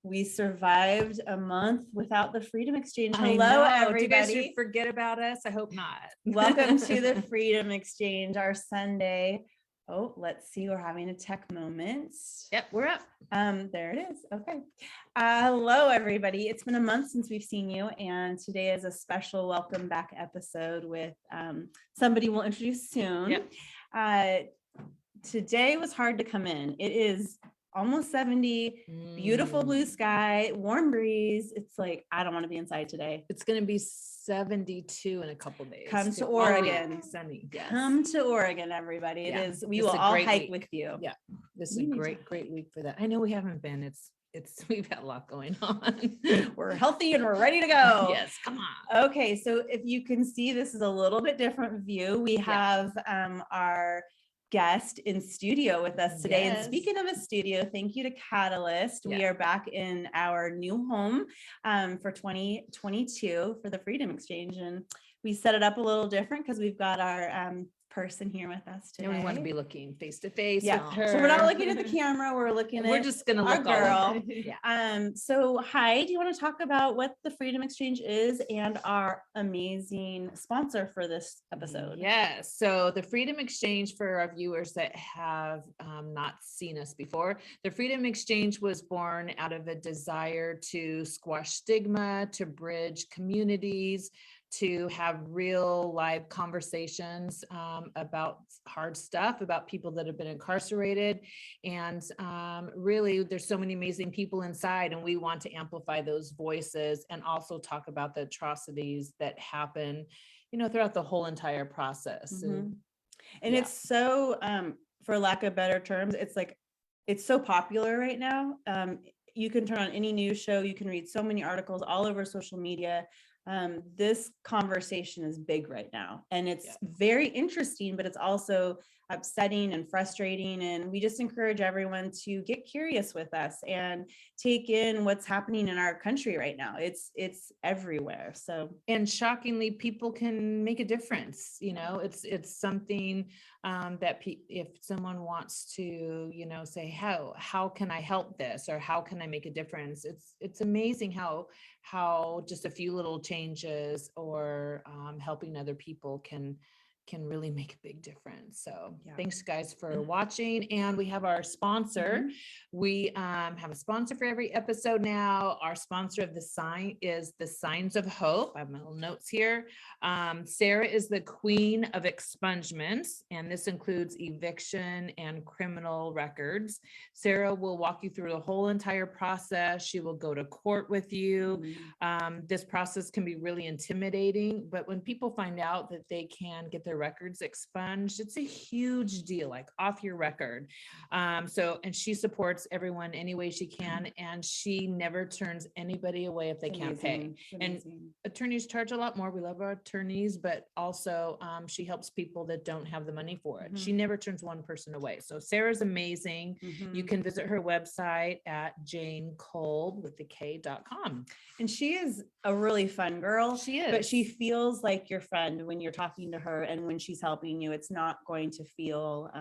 We survived a month without the Freedom Exchange. I Hello, know. everybody. Do you guys forget about us? I hope not. Welcome to the Freedom Exchange, our Sunday. Oh, let's see. We're having a tech moment. Yep, we're up. There it is. Okay. Hello, everybody. It's been a month since we've seen you, and today is a special welcome back episode with somebody we'll introduce soon. Yep. Today was hard to come in. It is almost 70, beautiful blue sky, warm breeze. It's like, I don't want to be inside today. It's going to be 72 in a couple days. Come to Oregon. Sunny. Yes. Come to Oregon, everybody. It is. We will all hike with you. Yeah. This is a great week for that. I know we haven't been. We've had a lot going on. We're healthy and we're ready to go. Yes, come on. Okay, so if you can see, this is a little bit different view. We have our guest in studio with us today. Yes. And speaking of a studio, thank you to Catalyst. We are back in our new home for 2022 for the Freedom Exchange. And we set it up a little different because we've got our person here with us today. And we want to be looking face to face. Yeah. With her. So we're not looking at the camera. We're looking We're at just gonna our look girl. Yeah. So hi, do you want to talk about what the Freedom Exchange is and our amazing sponsor for this episode? Yes. So the Freedom Exchange, for our viewers that have not seen us before, the Freedom Exchange was born out of a desire to squash stigma, to bridge communities, to have real live conversations about hard stuff, about people that have been incarcerated. And really, there's so many amazing people inside, and we want to amplify those voices and also talk about the atrocities that happen, throughout the whole entire process. Mm-hmm. And it's so, for lack of better terms, it's so popular right now. You can turn on any news show, you can read so many articles all over social media. This conversation is big right now, and it's very interesting, but it's also upsetting and frustrating. And we just encourage everyone to get curious with us and take in what's happening in our country right now. It's everywhere. So, and shockingly, people can make a difference. It's something that if someone wants to, say, how can I help this, or how can I make a difference? It's amazing how just a few little changes or helping other people can really make a big difference. So thanks guys for watching. And we have our sponsor. We have a sponsor for every episode now. Our sponsor of the sign is the Signs of Hope. I have my little notes here. Sarah is the queen of expungements, and this includes eviction and criminal records. Sarah will walk you through the whole entire process. She will go to court with you. This process can be really intimidating, but when people find out that they can get their records expunged, it's a huge deal, like off your record. And she supports everyone any way she can, and she never turns anybody away if they can't pay. And attorneys charge a lot more. We love our attorneys, but also she helps people that don't have the money for it. She never turns one person away. So Sarah's amazing. You can visit her website at janekolb.com. And she is a really fun girl. She is. But she feels like your friend when you're talking to her, and when she's helping you, it's not going to feel,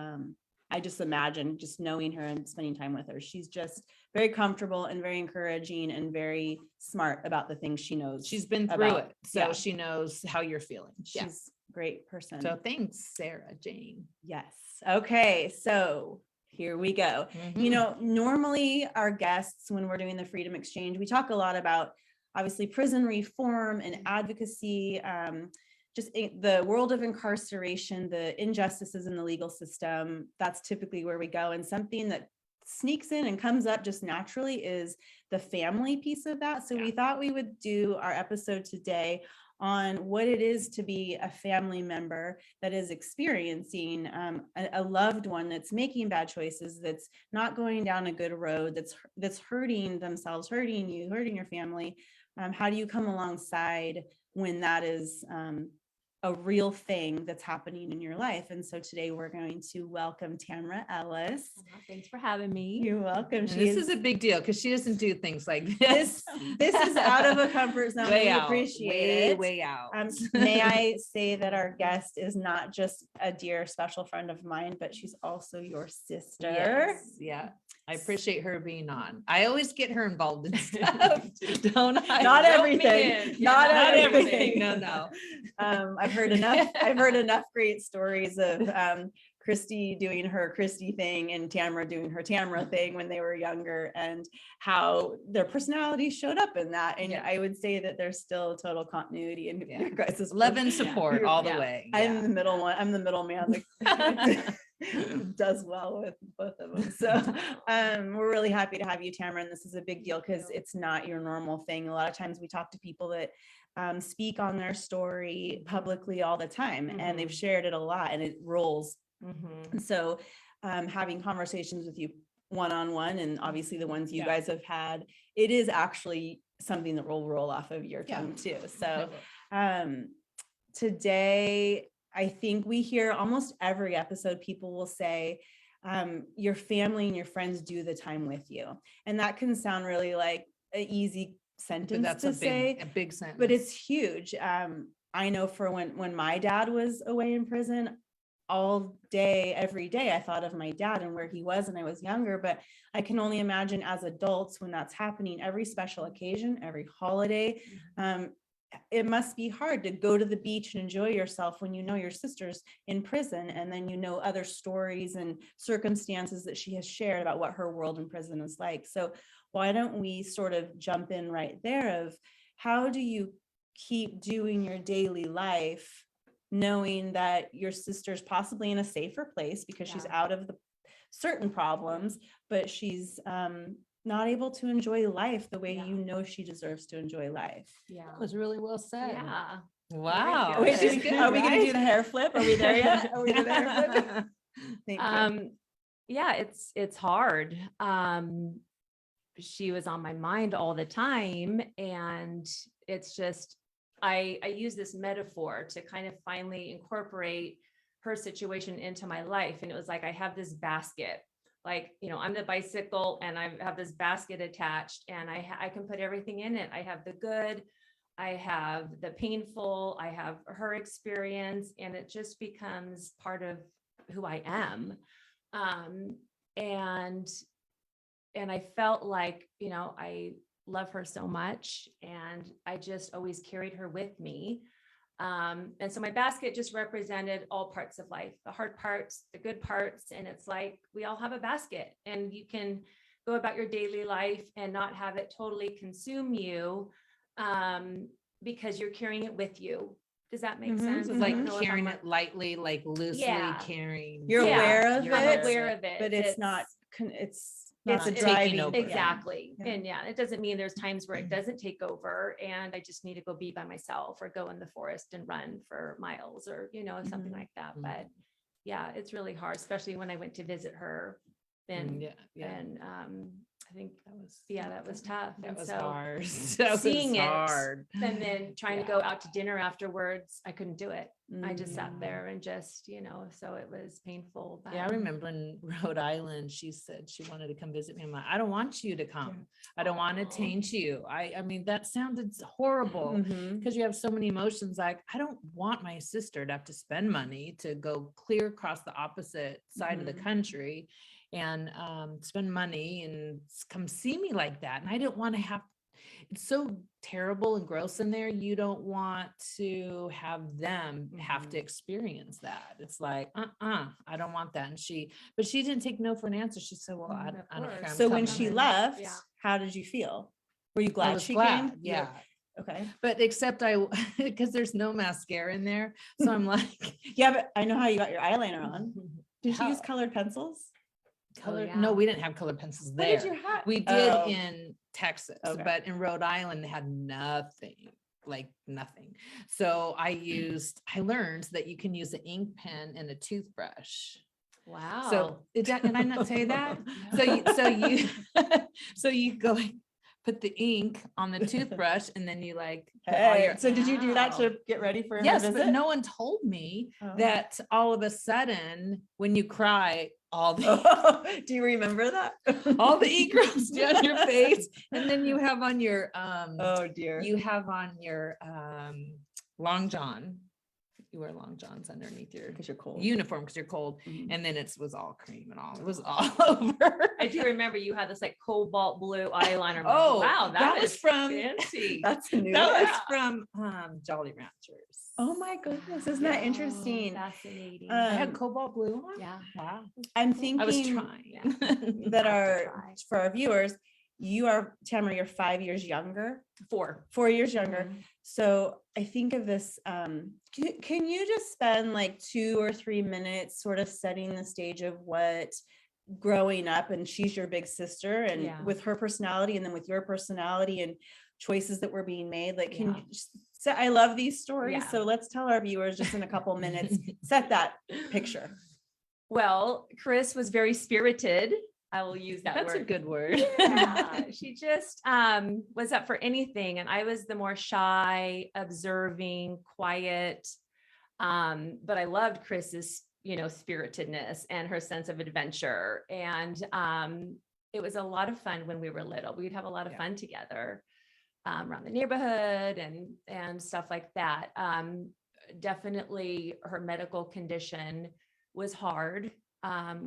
I just imagine just knowing her and spending time with her. She's just very comfortable and very encouraging and very smart about the things she knows. She's been through it. So she knows how you're feeling. She's a great person. So thanks, Sarah Jane. Yes. Okay. So here we go. Normally our guests, when we're doing the Freedom Exchange, we talk a lot about obviously prison reform and advocacy, just the world of incarceration, the injustices in the legal system. That's typically where we go. And something that sneaks in and comes up just naturally is the family piece of that. So we thought we would do our episode today on what it is to be a family member that is experiencing a loved one that's making bad choices, that's not going down a good road, that's hurting themselves, hurting you, hurting your family. How do you come alongside when that is a real thing that's happening in your life? And so today we're going to welcome Tamara Ellis. Thanks for having me. You're welcome. This is a big deal because she doesn't do things like this. This is out of a comfort zone. Way we out, appreciate it. Way out. May I say that our guest is not just a dear special friend of mine, but she's also your sister. Yes, yeah. I appreciate her being on. I always get her involved in stuff, don't I? Not Rope me everything. in. Not Not everything. No. I've heard enough great stories of Kristy doing her Kristy thing and Tamara doing her Tamara thing when they were younger, and how their personalities showed up in that. And I would say that there's still total continuity in your guys' love and support all the way. I'm the middle one. I'm the middleman that does well with both of them. So we're really happy to have you, Tamara, and this is a big deal because it's not your normal thing. A lot of times we talk to people that speak on their story publicly all the time, and they've shared it a lot, and it rolls. So having conversations with you one-on-one, and obviously the ones you guys have had, it is actually something that will roll off of your tongue too. So today, I think we hear almost every episode, people will say, your family and your friends do the time with you. And that can sound really like an easy sentence to say, a big sentence, but it's huge. I know for when my dad was away in prison, all day, every day, I thought of my dad and where he was, and I was younger, but I can only imagine as adults when that's happening, every special occasion, every holiday, it must be hard to go to the beach and enjoy yourself when you know your sister's in prison, and then you know other stories and circumstances that she has shared about what her world in prison is like. So why don't we sort of jump in right there of how do you keep doing your daily life knowing that your sister's possibly in a safer place because she's out of the certain problems, but she's not able to enjoy life the way you know she deserves to enjoy life. That was really well said. Yeah. Wow. Wait, are we going to do the hair flip? Are we there yet? Are we doing the hair flip? Thank you. Yeah, it's hard. She was on my mind all the time, and it's just, I use this metaphor to kind of finally incorporate her situation into my life. And it was like, I have this basket, like, I'm the bicycle and I have this basket attached, and I can put everything in it. I have the good, I have the painful, I have her experience, and it just becomes part of who I am. And I felt like, I love her so much, and I just always carried her with me. And so my basket just represented all parts of life, the hard parts, the good parts. And it's like, we all have a basket, and you can go about your daily life and not have it totally consume you, because you're carrying it with you. Does that make sense? It's like carrying it lightly, like loosely carrying. You're aware of it. I'm aware of it, but it's not It's a taking driving over. Exactly. And it doesn't mean there's times where it doesn't take over, and I just need to go be by myself or go in the forest and run for miles or, something like that. But yeah, it's really hard, especially when I went to visit her. And I think that was tough. That and was so hard. seeing it hard. and then trying to go out to dinner afterwards, I couldn't do it. I just sat there and just, so it was painful. But I remember in Rhode Island, she said she wanted to come visit me. I'm like, I don't want you to come. I don't want to taint you. I mean, that sounded horrible because you have so many emotions. Like, I don't want my sister to have to spend money to go clear across the opposite side of the country and spend money and come see me like that. And I didn't want to have, it's so terrible and gross in there. You don't want to have them have to experience that. It's like, I don't want that. And she didn't take no for an answer. She said, well, I don't care. So when she left, how did you feel? Were you glad she came? Yeah. Okay. But except because there's no mascara in there. So I'm like, yeah, but I know how you got your eyeliner on. Did you use colored pencils? No, we didn't have colored pencils there. What did you have? We did in Texas, but in Rhode Island they had nothing, like nothing. So I learned that you can use an ink pen and a toothbrush. Wow. So did I not say that? So you go put the ink on the toothbrush, and then you so did you do that to get ready for her yes, visit? but no one told me that all of a sudden when you cry, do you remember that? all the ink runs down your face, and then you have on your oh dear, you have on your long john, you wear long johns underneath your Because you're cold. uniform because you're cold. Mhm. And then it was all cream and all, it was all over. I do remember you had this like cobalt blue eyeliner. I'm like, Oh, wow, that was is from- fancy. That's a new That one. was from Jolly Ranchers. Oh my goodness, isn't that Wow, interesting? Fascinating. I had Um, cobalt blue on. yeah. Wow. I'm thinking I was trying. that have to are try. for our viewers, you are Tamara, you're 5 years younger, 4. 4 years younger. Mhm. So I think of this, can you just spend like 2 or 3 minutes sort of setting the stage of what growing up, and she's your big sister, and Yeah. with her personality and then with your personality and choices that were being made, like, can Yeah. you just say, I love these stories. Yeah. So let's tell our viewers just in a couple minutes, set that picture. Well, Chris was very spirited. I will use that That's word. a good word. Yeah, she just was up for anything, and I was the more shy, observing, quiet. But I loved Chris's, spiritedness and her sense of adventure. And it was a lot of fun when we were little. We'd have a lot of Yeah. fun together around the neighborhood and stuff like that. Definitely her medical condition was hard.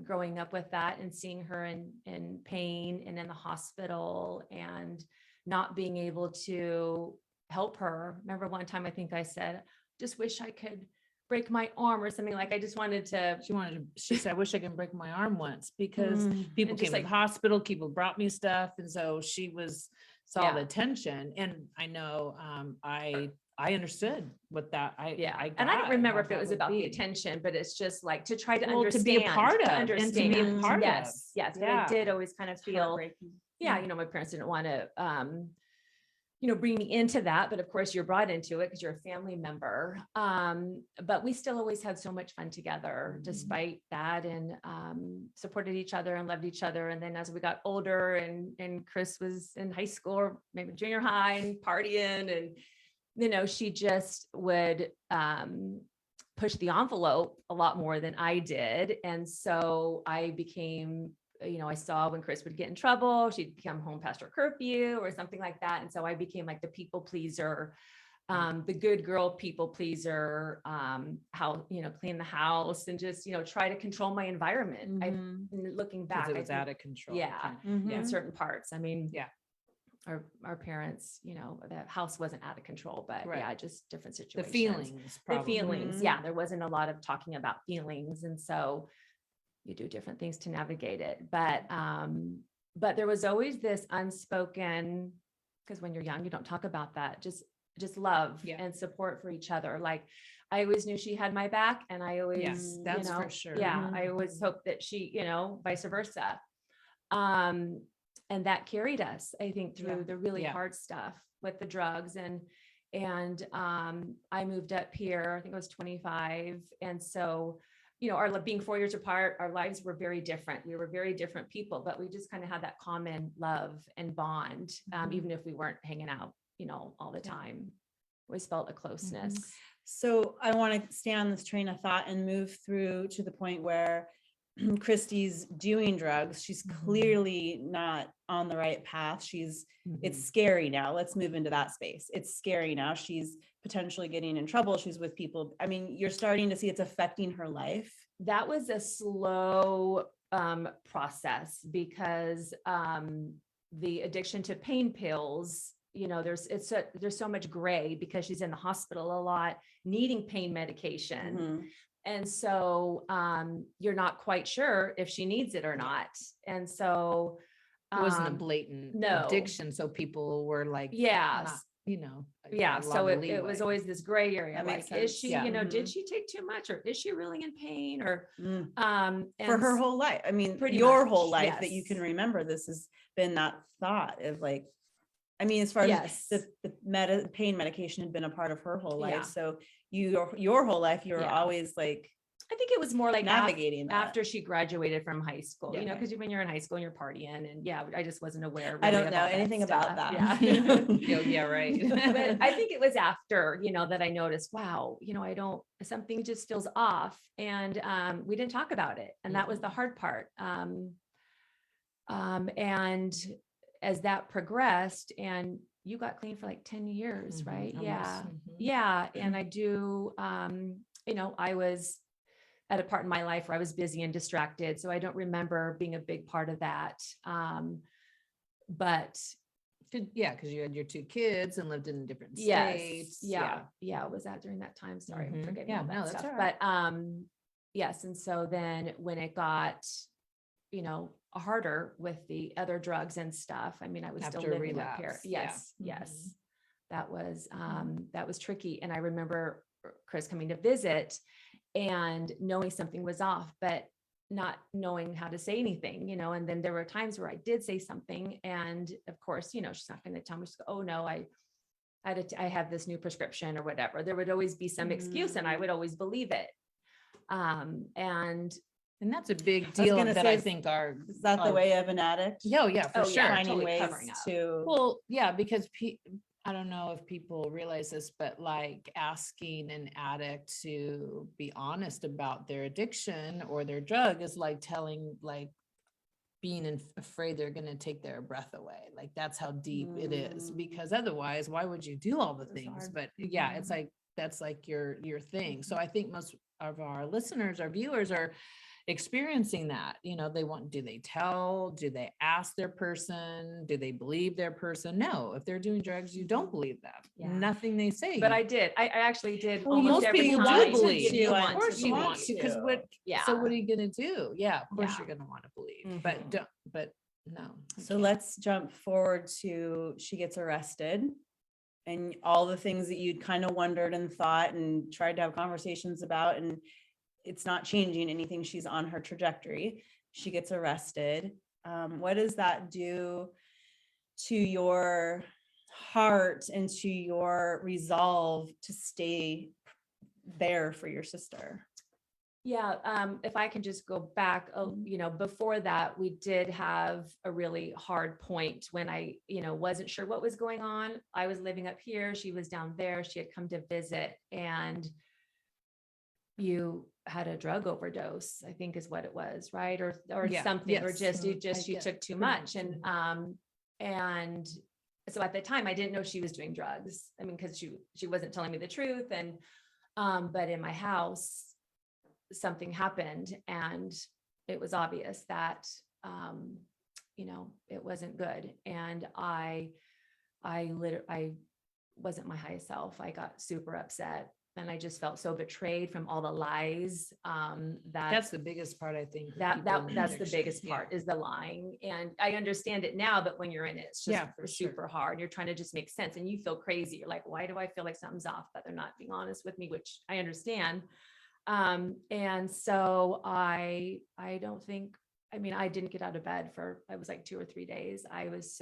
Growing up with that and seeing her in pain and in the hospital and not being able to help her. Remember one time I think I said, just wish I could break my arm or something, like I just wanted to. She said, I wish I could break my arm once, because people And came just to the hospital, people brought me stuff. And so she saw Yeah. the tension. And I know, I understood what that, I And I don't got remember what if it that was would about the be. attention, but it's just like to try to Well, understand, to be a part of, understand. and to be a part Yes, of. yes. But I did always kind of feel, Heartbreaking. my parents didn't want to, bring me into that. But of course you're brought into it because you're a family member. But we still always had so much fun together despite that, and supported each other and loved each other. And then as we got older and Chris was in high school or maybe junior high and partying, and she just would push the envelope a lot more than I did. And so I became, I saw when Chris would get in trouble, she'd come home past her curfew or something like that. And so I became like the people pleaser, the good girl people pleaser, how, clean the house and just, try to control my environment. Looking back, Because it was I think, out of control. yeah, Mhm. in certain parts. I mean, Yeah. our parents, the house wasn't out of control, but Right. yeah, just different The situations. feelings, The probably. feelings. Mhm. Yeah. There wasn't a lot of talking about feelings. And so you do different things to navigate it. But there was always this unspoken, because when you're young, you don't talk about that, just love Yeah. and support for each other. Like I always knew she had my back, and I always, Yes, that's for sure. Yeah. Mhm. I always hoped that she, vice versa. And that carried us, I think, through Yeah. the really Yeah. hard stuff with the drugs. And I moved up here, I think I was 25. And so, our being 4 years apart, our lives were very different. We were very different people, but we just kind of had that common love and bond, even if we weren't hanging out, all the time. Always felt a closeness. So I want to stay on this train of thought and move through to the point where Kristy's doing drugs. She's clearly not on the right path. It's scary now. Let's move into that space. It's scary now. She's potentially getting in trouble. She's with people. I mean, you're starting to see it's affecting her life. That was a slow process because the addiction to pain pills, there's so much gray because she's in the hospital a lot, needing pain medication. Mhm. And so you're not quite sure if she needs it or not. And so It wasn't a blatant no. addiction. So people were like, yeah. not, Yeah. a lot So of it was leeway. always this gray area. That Like, makes is sense. she, Yeah. did she take too much, or is she really in pain, or, Mm. and For her whole life. I mean, Pretty your much, whole life that you yes. can remember, this has been that thought of like, I mean, as far as yes. the pain medication had been a part of her whole life. Yeah. So your whole life, you were Yeah. always like I think it was more like navigating that. after she graduated from high school, Yeah. because when you're in high school and you're partying, and I just wasn't aware. I really don't of know all anything about stuff. that. Yeah. Yeah, right. But I think it was after, that I noticed, wow, something just feels off. And we didn't talk about it. And that was the hard part. And as that progressed, and you got clean for like 10 years, right? Almost. Yeah. Mhm. Yeah. And I do, I was at a part in my life where I was busy and distracted. So I don't remember being a big part of that. But Yeah, because you had your 2 kids and lived in different yes, states. yeah. Was that during that time? Sorry, I'm Mhm. forgetting Yeah, all that no, that's stuff. all right. But yes. And so then when it got, harder with the other drugs and stuff, I mean, I was still After living up here. relapse, yeah. Yes, yes. Mhm. That was tricky. And I remember Chris coming to visit and knowing something was off, but not knowing how to say anything, and then there were times where I did say something. And of course, she's not going to tell me, she's oh no, I have this new prescription or whatever. There would always be some excuse and I would always believe it. And that's a big I was deal gonna that say, I think is that the way of an addict? yeah, for Oh, sure. yeah. Finding totally ways covering up. to, Well, yeah, because I don't know if people realize this, but like asking an addict to be honest about their addiction or their drug is like being afraid they're going to take their breath away. Like that's how deep it is, because otherwise, why would you do all the It's things? hard. But yeah, it's like, that's like your thing. So I think most of our listeners, our viewers are experiencing that. Do they tell, do they ask their person, do they believe their person? No, if they're doing drugs, you don't believe them. Yeah. Nothing they say. But I did. I actually did Well, almost most every people time. do believe. You Of want course to you believe. want to, because Yeah. so what are you going to do? Yeah, of course Yeah. you're going to want to believe, Mhm. but no. you so can't. let's jump forward to she gets arrested and all the things that you'd kind of wondered and thought and tried to have conversations about, and it's not changing anything. She's on her trajectory. She gets arrested. What does that do to your heart and to your resolve to stay there for your sister? Yeah, if I can just go back, before that, we did have a really hard point when I, wasn't sure what was going on. I was living up here, she was down there, she had come to visit, and you had a drug overdose, I think is what it was, right? Or Yeah, something, or yes. just, you I just, you get took too pretty much. much, And so at the time I didn't know she was doing drugs. I mean, cause she wasn't telling me the truth. And, but in my house, something happened and it was obvious that, it wasn't good. And I wasn't my highest self. I got super upset and I just felt so betrayed from all the lies, that's the biggest part, I think. for that's people in the addiction. biggest Yeah. part is the lying. And I understand it now, but when you're in it, it's just Yeah, for sure. super hard. You're trying to just make sense and you feel crazy. You're like, why do I feel like something's off? But they're not being honest with me, which I understand. And so I don't think, I didn't get out of bed for, I was like 2 or 3 days. I was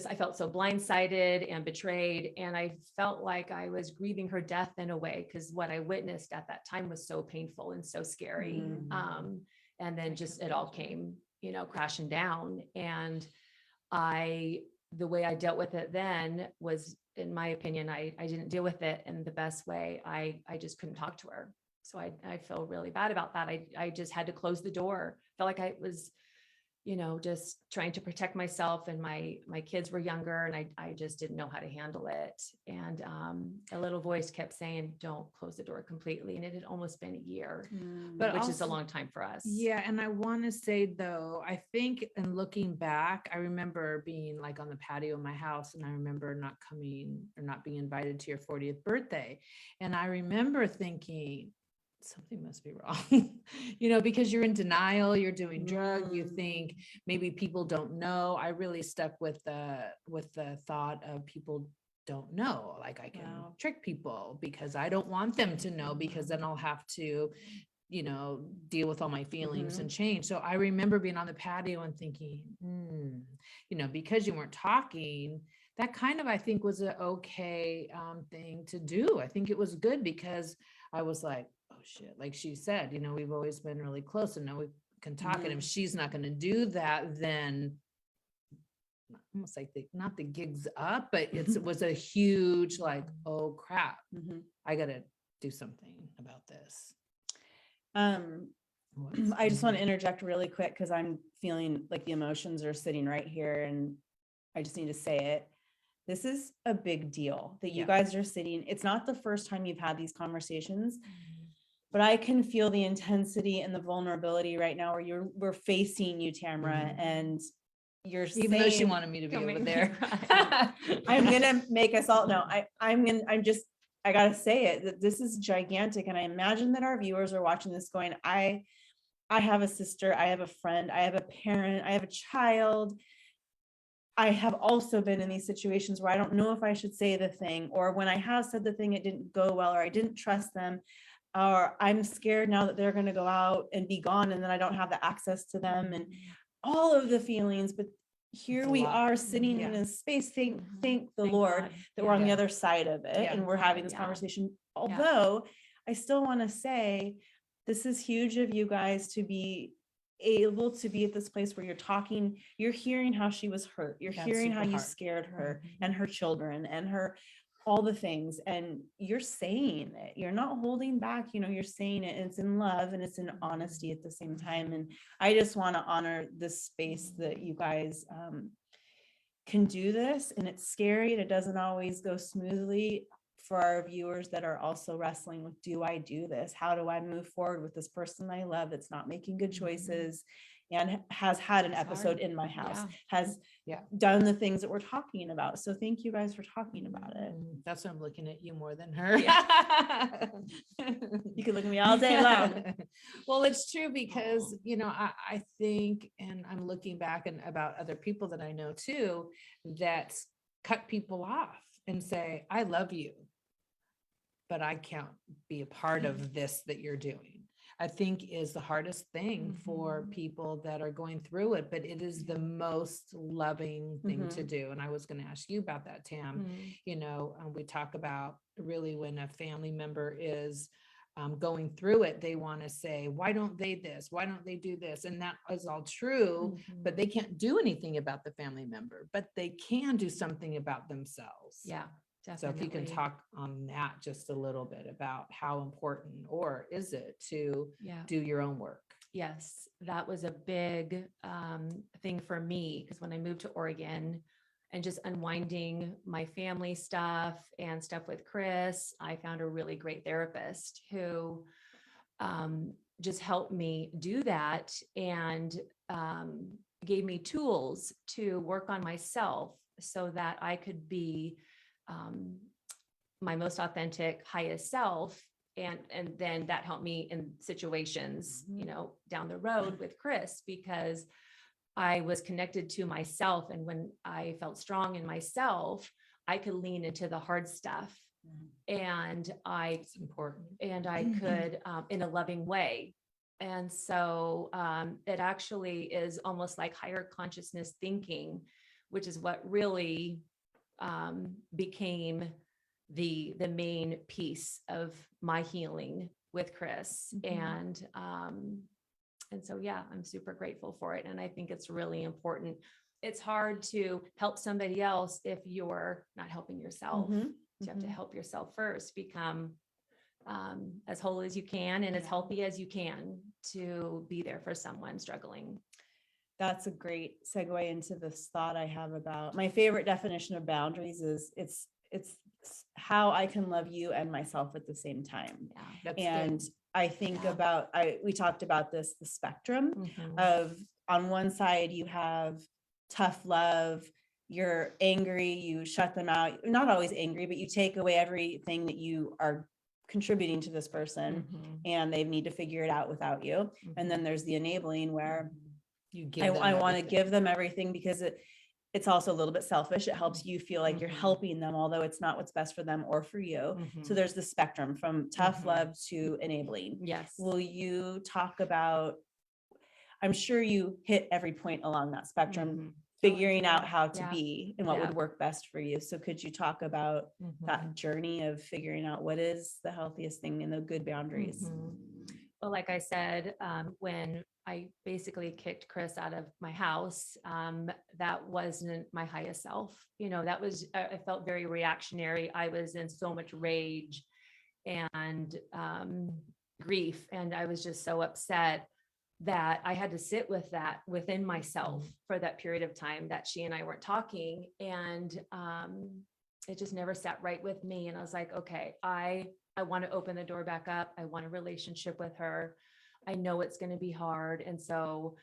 I felt so blindsided and betrayed. And I felt like I was grieving her death in a way, because what I witnessed at that time was so painful and so scary. And then just, it all came, crashing down. And the way I dealt with it then was, in my opinion, I didn't deal with it in the best way. I just couldn't talk to her. So I feel really bad about that. I just had to close the door. Felt like I was, just trying to protect myself, and my kids were younger and I just didn't know how to handle it. And a little voice kept saying, don't close the door completely. And it had almost been a year, But which is a also- long time for us. Yeah, and I want to say though, I think in looking back, I remember being like on the patio of my house, and I remember not coming or not being invited to your 40th birthday. And I remember thinking, something must be wrong, because you're in denial, you're doing drug, you think maybe people don't know. I really stuck with the thought of people don't know, like I can trick people because I don't want them to know, because then I'll have to deal with all my feelings and change. So I remember being on the patio and thinking, because you weren't talking, that kind of, I think, was an okay thing to do. I think it was good, because I was like, oh shit, like she said, we've always been really close, and now we can talk. And if she's not going to do that, then almost like not the gig's up, but it was a huge like, oh crap, I got to do something about this. I just want to interject really quick, because I'm feeling like the emotions are sitting right here and I just need to say it. this is a big deal that you Yeah. guys are sitting. It's not the first time you've had these conversations, but I can feel the intensity and the vulnerability right now where we're facing you, Tamara, and you're Even though she saying, wanted me to be Don't over make me there. cry. I'm gonna make us all know. I gotta say it, that this is gigantic. And I imagine that our viewers are watching this going, I have a sister, I have a friend, I have a parent, I have a child. I have also been in these situations where I don't know if I should say the thing, or when I have said the thing, it didn't go well, or I didn't trust them, or I'm scared now that they're going to go out and be gone and then I don't have the access to them, and all of the feelings. But here It's a we lot. are sitting Yeah. in a space, thank the Thank Lord God. that we're on the Yeah. other side of it Yeah. and we're having this Yeah. conversation. Although I still want to say, this is huge of you guys to be able to be at this place where you're talking, you're hearing how she was hurt, you're That's hearing how super you hard. scared her Mhm. and her children and her, all the things, and you're saying it, you're not holding back, you're saying it, and it's in love and it's in honesty at the same time. And I just want to honor this space that you guys can do this. And it's scary and it doesn't always go smoothly for our viewers that are also wrestling with, do I do this? How do I move forward with this person I love that's not making good choices and has had an It's episode hard. in my house, Yeah. has Yeah. done the things that we're talking about. So thank you guys for talking about it. That's why I'm looking at you more than her. You can look at me all day long. Well, it's true because, I think, and I'm looking back and about other people that I know too, that cut people off and say, I love you, but I can't be a part of this that you're doing. I think is the hardest thing for people that are going through it, but it is the most loving thing to do. And I was going to ask you about that, Tam. We talk about really when a family member is going through it, they want to say, why don't they this? Why don't they do this? And that is all true, but they can't do anything about the family member, but they can do something about themselves. Yeah. So if you can Definitely. talk on that just a little bit about how important, or is it to do your own work? Yes, that was a big thing for me, because when I moved to Oregon and just unwinding my family stuff and stuff with Chris, I found a really great therapist who just helped me do that and gave me tools to work on myself so that I could be my most authentic, highest self. And then that helped me in situations, down the road with Chris, because I was connected to myself. And when I felt strong in myself, I could lean into the hard stuff. And It's important. I could, in a loving way. And so it actually is almost like higher consciousness thinking, which is what really became the main piece of my healing with Chris. And so, yeah, I'm super grateful for it. And I think it's really important. It's hard to help somebody else if you're not helping yourself. You have to help yourself first, become as whole as you can and as healthy as you can to be there for someone struggling. That's a great segue into this thought I have about my favorite definition of boundaries is it's how I can love you and myself at the same time. That's And good. I think Yeah. about, we talked about this, the spectrum of, on one side, you have tough love, you're angry, you shut them out, not always angry, but you take away everything that you are contributing to this person and they need to figure it out without you. And then there's the enabling where You give I them want to everything. give them everything because it's also a little bit selfish. It helps you feel like you're helping them, although it's not what's best for them or for you. So there's the spectrum from tough love to enabling. Yes. Will you talk about, I'm sure you hit every point along that spectrum, figuring out how to be and what would work best for you. So could you talk about that journey of figuring out what is the healthiest thing and the good boundaries? Well, like I said, when I basically kicked Chris out of my house, that wasn't my highest self. That was, I felt very reactionary. I was in so much rage and grief, and I was just so upset. that I had to sit with that within myself for that period of time that she and I weren't talking. And it just never sat right with me. And I was like, okay, I want to open the door back up. I want a relationship with her. I know it's going to be hard. And so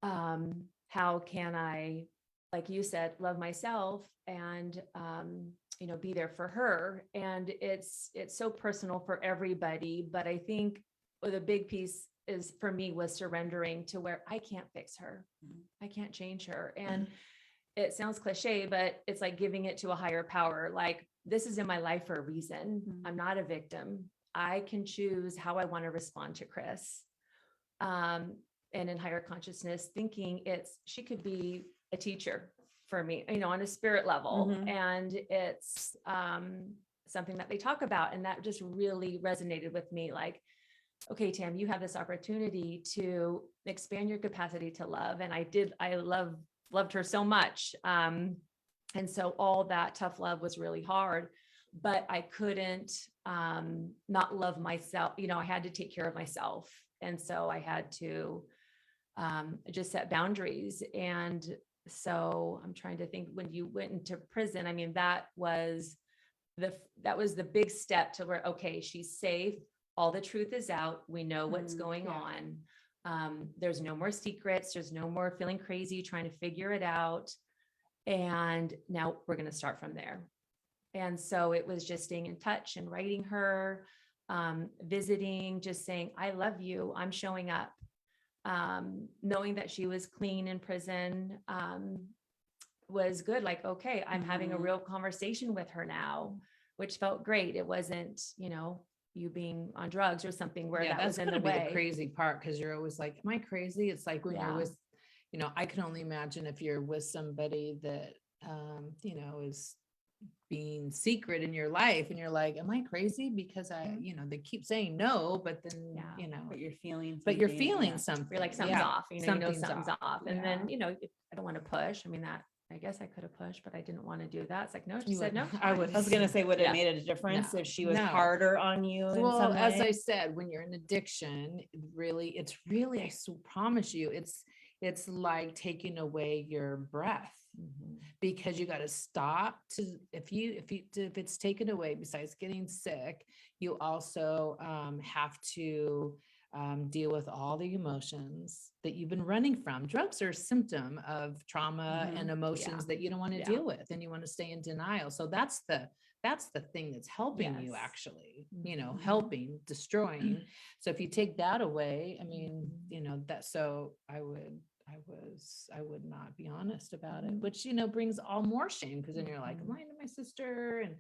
how can I, like you said, love myself and, be there for her. And it's so personal for everybody. But I think the big piece is for me was surrendering to where I can't fix her. I can't change her. And it sounds cliche, but it's like giving it to a higher power. Like, this is in my life for a reason. I'm not a victim. I can choose how I want to respond to Chris. And in higher consciousness thinking, she could be a teacher for me, on a spirit level. And it's something that they talk about. And that just really resonated with me. Like, okay, Tam, you have this opportunity to expand your capacity to love. And I loved her so much. And so all that tough love was really hard, but I couldn't not love myself. I had to take care of myself. And so I had to just set boundaries. And so I'm trying to think, when you went into prison, I mean, that was the big step to where, okay, she's safe. All the truth is out. We know what's going on. There's no more secrets. There's no more feeling crazy, trying to figure it out. And now we're going to start from there. And so it was just staying in touch and writing her, visiting, just saying, I love you. I'm showing up. Knowing that she was clean in prison was good. Like, okay, I'm having a real conversation with her now, which felt great. It wasn't, you being on drugs or something where that was in the way. The crazy part, because you're always like, am I crazy? It's like when you're with, I can only imagine if you're with somebody that, is being secret in your life and you're like, am I crazy? Because they keep saying no, but then, but you're feeling something. You're like, something's off, something's off. And Yeah. then, I don't want to push. I mean, I guess I could have pushed, but I didn't want to do that. It's like, no, she said no. I was going to say, would it made a difference if she was harder on you? Well, as I said, when you're in addiction, it's really, I promise you, it's like taking away your breath, because you got to stop if it's taken away, besides getting sick, you also have to deal with all the emotions that you've been running from. Drugs are a symptom of trauma and emotions that you don't want to deal with, and you want to stay in denial. So that's the thing that's helping you, actually, helping, destroying. So if you take that away, I mean, so I would not be honest about it, which, brings all more shame, because then you're like, I'm lying to my sister, and,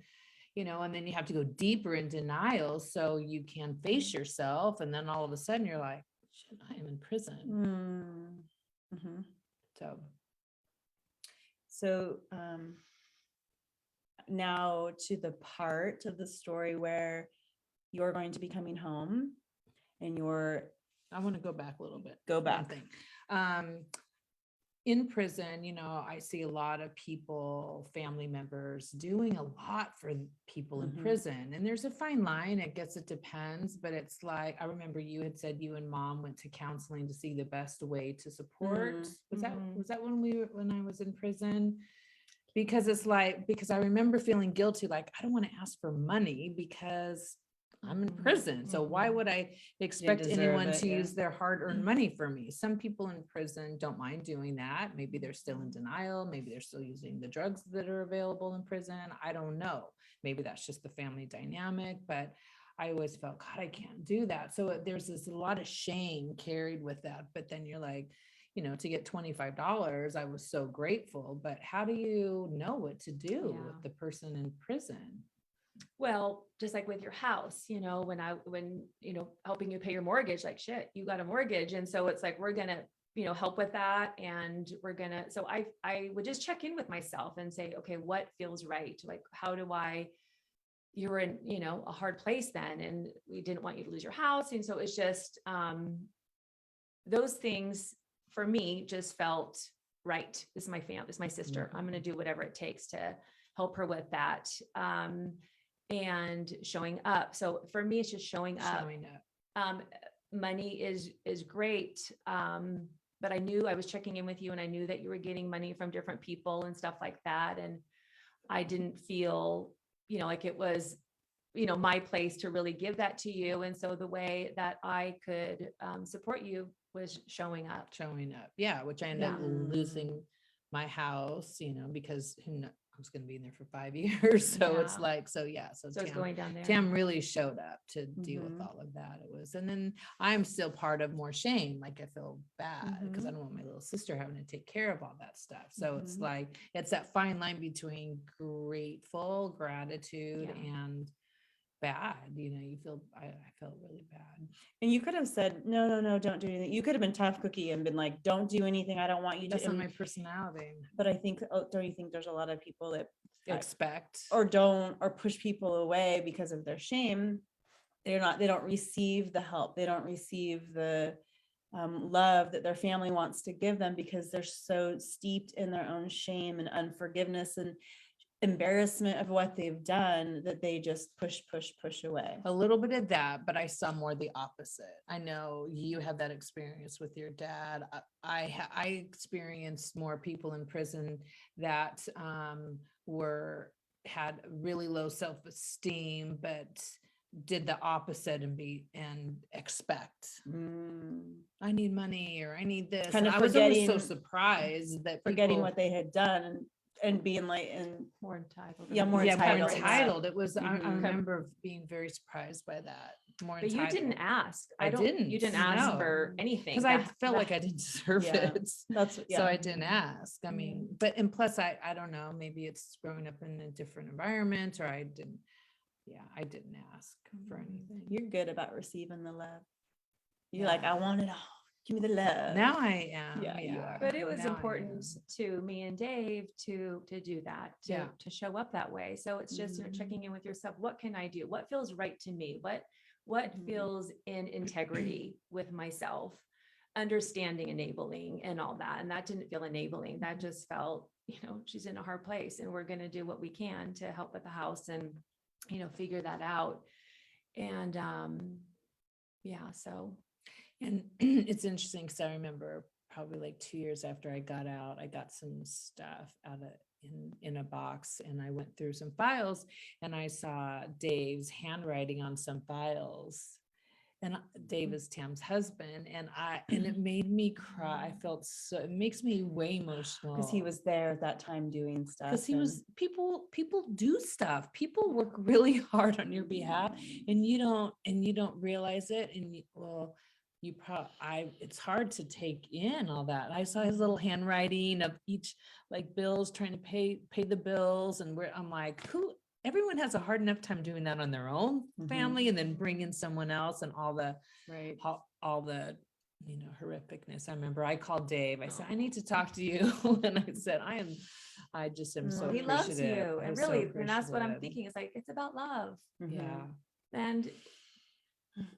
and then you have to go deeper in denial so you can face yourself. And then all of a sudden you're like, shit, I am in prison. So now to the part of the story where you're going to be coming home and I want to go back a little bit. Go back. In prison, I see a lot of people, family members, doing a lot for people in prison. And there's a fine line. I guess it depends, but it's like, I remember you had said you and Mom went to counseling to see the best way to support. Was that when I was in prison? Because because I remember feeling guilty, like, I don't want to ask for money because I'm in prison. So why would I expect anyone to use their hard-earned money for me? Some people in prison don't mind doing that. Maybe they're still in denial. Maybe they're still using the drugs that are available in prison. I don't know. Maybe that's just the family dynamic, but I always felt, God, I can't do that. So there's a lot of shame carried with that. But then you're like, to get $25, I was so grateful. But how do you know what to do with the person in prison? Well, just like with your house, when helping you pay your mortgage, like, shit, you got a mortgage. And so it's like, we're going to, help with that. And so I would just check in with myself and say, okay, what feels right? Like, how do you're in, a hard place then, and we didn't want you to lose your house. And so it's just, those things for me just felt right. This is my family, this is my sister. I'm going to do whatever it takes to help her with that. And showing up. So for me, it's just showing up. money is great. But I knew I was checking in with you and I knew that you were getting money from different people and stuff like that. And I didn't feel, like it was, my place to really give that to you. And so the way that I could support you was showing up. Yeah, which I ended up Yeah. losing my house, because I was going to be in there for 5 years. So it's Yeah. like, so So it's Tam, going down there. Tam really showed up to deal with Mhm. all of that. It was, and then I'm still part of more shame. Like I feel bad because I Mhm. don't want my little sister having to take care of all that stuff. So it's Mhm. like, it's that fine line between gratitude Yeah. and bad, you feel, I felt really bad. And you could have said, no, don't do anything. You could have been tough cookie and been like, don't do anything. I don't want you That's to. not my personality. But I think, don't you think there's a lot of people that Expect. or don't, or push people away because of their shame? They don't receive the help. They don't receive the love that their family wants to give them because they're so steeped in their own shame and unforgiveness and embarrassment of what they've done that they just push away. A little bit of that, but I saw more the opposite. I know you had that experience with your dad. I experienced more people in prison that had really low self-esteem, but did the opposite and expect I need money or I need this. Kind And of I was always so forgetting- surprised that Forgetting people, what they had done and being like, and More entitled. Yeah, more more entitled. entitled. It was, I Mhm. remember being very surprised by that. More But you entitled. didn't ask. I You didn't ask no. for anything. Because I felt like I didn't deserve Yeah. it. that's, So yeah. I didn't ask. I mean, and plus I don't know, maybe it's growing up in a different environment or I didn't ask for anything. You're good about receiving the love. You're like, Yeah. I want it all. Give me the love. Now I am. Yeah, you are. But it was Now I important am. to me and Dave to do that, Yeah. to show up that way. So it's just Mhm. checking in with yourself. What can I do? What feels right to me? What Mhm. feels in integrity with myself? Understanding, enabling, and all that. And that didn't feel enabling. That just felt, she's in a hard place, and we're going to do what we can to help with the house and, figure that out. And yeah, so. And it's interesting because I remember probably like 2 years after I got out, I got some stuff out of in a box and I went through some files and I saw Dave's handwriting on some files. And Dave is Tam's husband, and it made me cry. I felt so, it makes me way emotional. Because he was there at that time doing stuff. Because he was, people do stuff. People work really hard on your behalf and you don't realize it. And it's hard to take in all that. I saw his little handwriting of each like bills, trying to pay the bills. And I'm like, everyone has a hard enough time doing that on their own family and then bring in someone else and all the right. all the horrificness. I remember I called Dave. I said, I need to talk to you. And I said, I just am so He loves you. appreciative. And I'm so really, and that's what I'm appreciative. thinking. It's like, it's about love. Yeah. And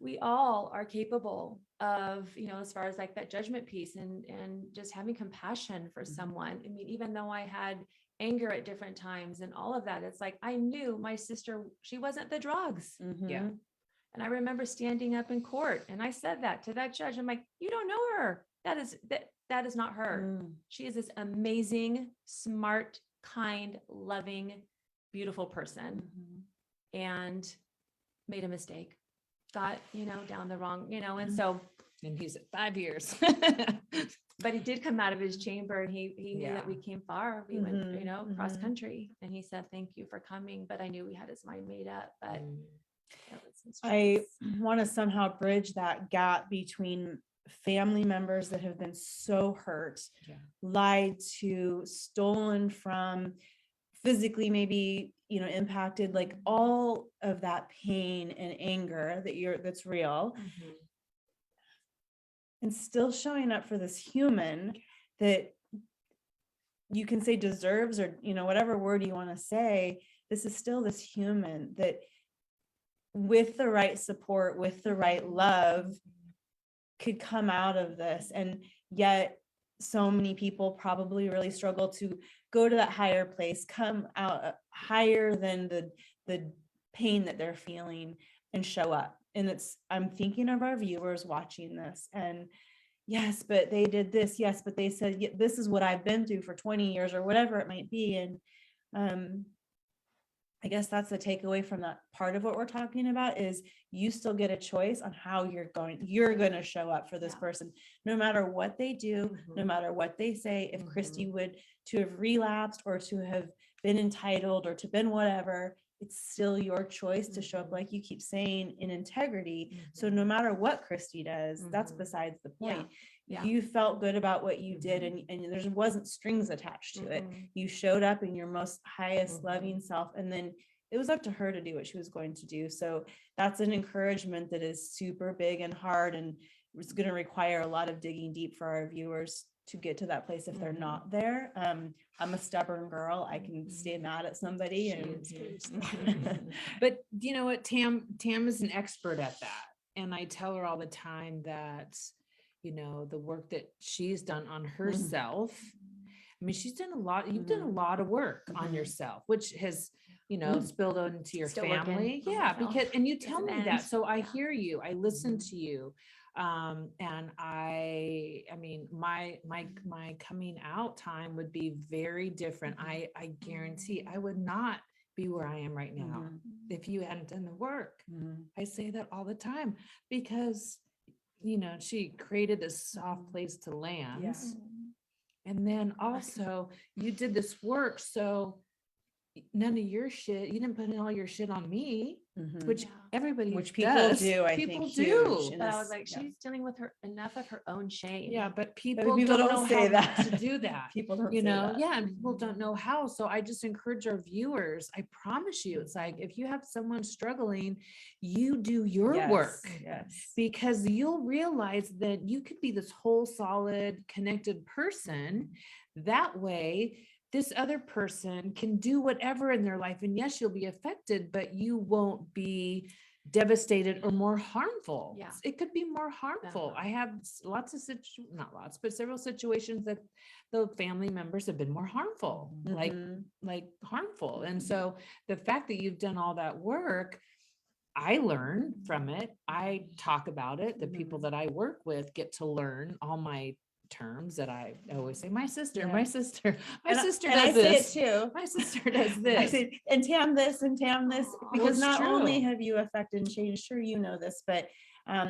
we all are capable of, as far as like that judgment piece and just having compassion for someone. I mean, even though I had anger at different times and all of that, it's like, I knew my sister, she wasn't the drugs. Yeah. And I remember standing up in court and I said that to that judge. I'm like, you don't know her. That is not her. She is this amazing, smart, kind, loving, beautiful person, and made a mistake, got, down the wrong, and so. And he's at 5 years. But he did come out of his chamber and he knew Yeah. that we came far. We went, Mhm, cross mhm. country, and he said, thank you for coming. But I knew he had his mind made up, but that was his I choice. want to somehow bridge that gap between family members that have been so hurt, Yeah. lied to, stolen from, physically maybe, impacted, like all of that pain and anger that's real, and still showing up for this human that you can say deserves, or, whatever word you want to say, this is still this human that with the right support, with the right love, could come out of this. And yet so many people probably really struggle to go to that higher place, come out higher than the pain that they're feeling, and show up. And I'm thinking of our viewers watching this, and yes, but they did this. Yes, but they said, this is what I've been through for 20 years or whatever it might be. And I guess that's the takeaway from that part of what we're talking about is you still get a choice on how you're going to show up for this person, no matter what they do, no matter what they say. If Kristy would to have relapsed or to have been entitled or to been whatever, it's still your choice to show up, like you keep saying, in integrity. So no matter what Kristy does, that's besides the point. Yeah. You felt good about what you did, and there wasn't strings attached to it. You showed up in your most highest loving self, and then it was up to her to do what she was going to do. So that's an encouragement that is super big and hard, and it's going to require a lot of digging deep for our viewers to get to that place if they're not there. I'm a stubborn girl. I can stay mad at somebody. But you know what, Tam is an expert at that. And I tell her all the time that, you know, the work that she's done on herself, I mean, she's done a lot, you've done a lot of work on yourself, which has, you know, spilled into your Still family. working on Yeah, myself. because, and you tell me that. end. So I hear you, I listen to you. And I mean, my coming out time would be very different. I guarantee I would not be where I am right now if you hadn't done the work. I say that all the time because, you know, she created a soft place to land. Yes. And then also you did this work. So none of your shit, you didn't put in all your shit on me, which everybody people does. do, I people think, do. huge. But I was like, she's dealing with enough of her own shame. Yeah, but people people don't don't know say how that. to do that. People don't You say know, that. yeah, and people don't know how. So I just encourage our viewers. I promise you, it's like if you have someone struggling, you do your work. Yes. Because you'll realize that you could be this whole solid connected person. That way, this other person can do whatever in their life. And yes, you'll be affected, but you won't be devastated or more harmful. Yeah. It could be more harmful. I have lots of not lots, but several situations that the family members have been more harmful, like harmful. And so the fact that you've done all that work, I learn from it. I talk about it. The people that I work with get to learn all my terms that I always say, my sister does this. I say it too. My sister does I this. say, and Tam this and Tam this, because it's not true. only have you affected and changed, sure, you know this, but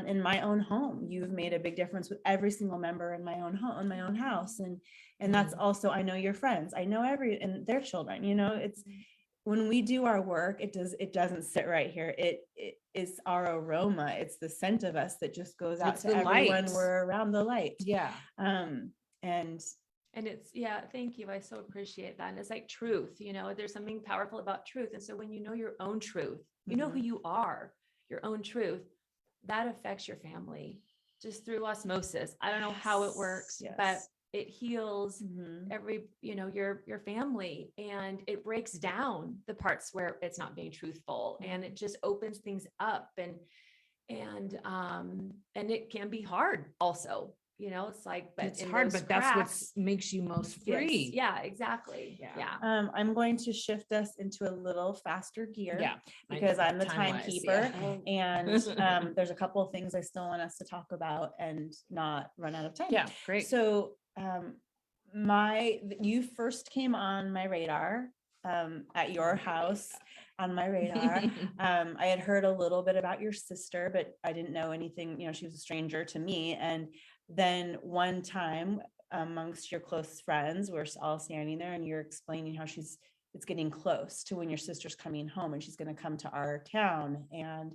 in my own home, you've made a big difference with every single member in my own home, in my own house. And that's also, I know your friends, I know and their children, you know, it's, when we do our work, it doesn't sit right here. It is our aroma. It's the scent of us that just goes out It's to the everyone. light. We're around the light. Yeah. And it's, thank you. I so appreciate that. And it's like truth, you know, there's something powerful about truth. And so when you know your own truth, you know who you are, your own truth, that affects your family just through osmosis. I don't know how it works, but it heals every, you know, your family, and it breaks down the parts where it's not being truthful, and it just opens things up, and it can be hard also, you know, it's like, but It's hard, but that's what makes you most free. Yeah, exactly. Yeah. I'm going to shift us into a little faster gear. Yeah. Because I'm the Time-wise, timekeeper, and there's a couple of things I still want us to talk about and not run out of time. Yeah, great. So you first came on my radar at your house on my radar. I had heard a little bit about your sister, but I didn't know anything, you know, she was a stranger to me. And then one time amongst your close friends, we're all standing there and you're explaining how it's getting close to when your sister's coming home and she's going to come to our town. And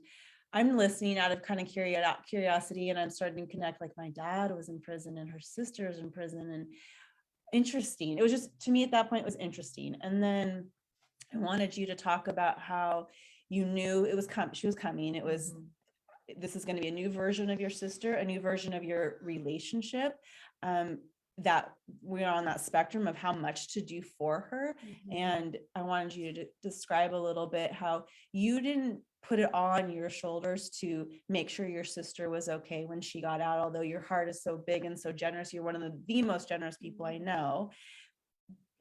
I'm listening out of kind of curiosity, and I'm starting to connect, like my dad was in prison and her sister's in prison, and interesting. It was just, to me at that point, it was interesting. And then I wanted you to talk about how you knew it was she was coming. It was, this is going to be a new version of your sister, a new version of your relationship, that we're on that spectrum of how much to do for her. And I wanted you to describe a little bit how you didn't put it all on your shoulders to make sure your sister was okay when she got out, although your heart is so big and so generous. You're one of the most generous people I know.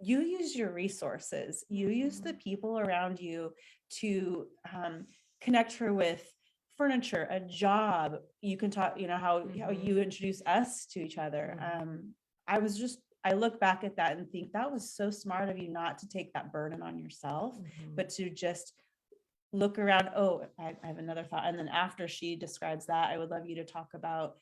You use your resources, you use the people around you to connect her with furniture, a job. You can talk, how you introduce us to each other. I look back at that and think that was so smart of you not to take that burden on yourself, but to just look around. Oh, I have another thought. And then after she describes that, I would love you to talk about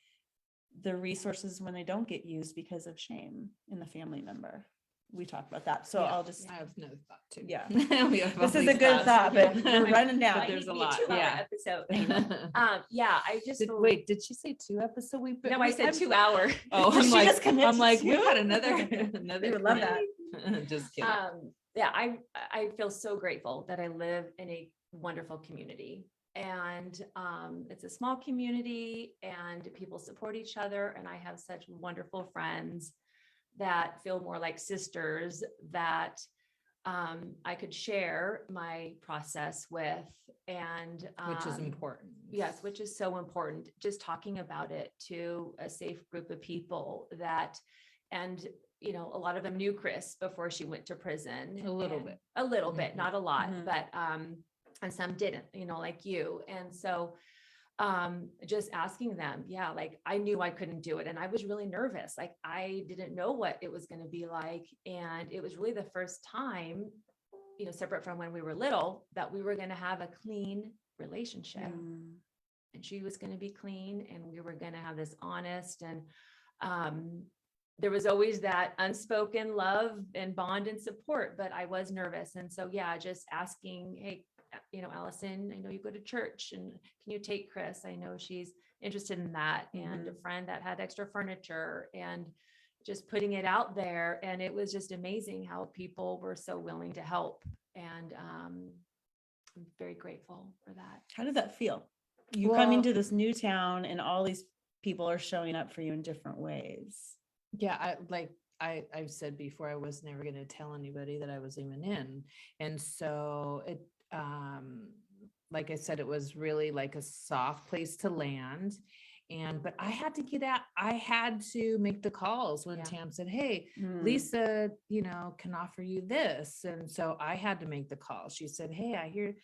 the resources when they don't get used because of shame in the family member. We talked about that. So I'll just, I have another thought too. yeah. We have all This is these a good thoughts. thought, but Yeah. we're running down. Might there's need a to be lot, 2-hour yeah. episode. I just Wait, did she say 2 episodes? no, I said 2 hour. Oh, Did she just commit to we 2? had another. We would love that. Just kidding. I feel so grateful that I live in a wonderful community, and it's a small community, and people support each other, and I have such wonderful friends that feel more like sisters that I could share my process with, and Which is important. yes, which is so important. Just talking about it to a safe group of people that, and a lot of them knew Chris before she went to prison. A little and- bit. A little bit, Mhm. not a lot, Mhm. but and some didn't, like you. And so just asking them, like I knew I couldn't do it, and I was really nervous. Like I didn't know what it was going to be like, and it was really the first time, separate from when we were little, that we were going to have a clean relationship. And she was going to be clean, and we were going to have this honest, and there was always that unspoken love and bond and support, but I was nervous. And so, just asking, hey, Allison, I know you go to church, and can you take Chris? I know she's interested in that. And a friend that had extra furniture, and just putting it out there. And it was just amazing how people were so willing to help. And I'm very grateful for that. How did that feel? You coming to this new town and all these people are showing up for you in different ways. Yeah, I've said before, I was never going to tell anybody that I was even in. And so it, like I said, it was really like a soft place to land. But I had to get out. I had to make the calls when Tam said, hey, Lisa, can offer you this. And so I had to make the call. She said, hey, I hear,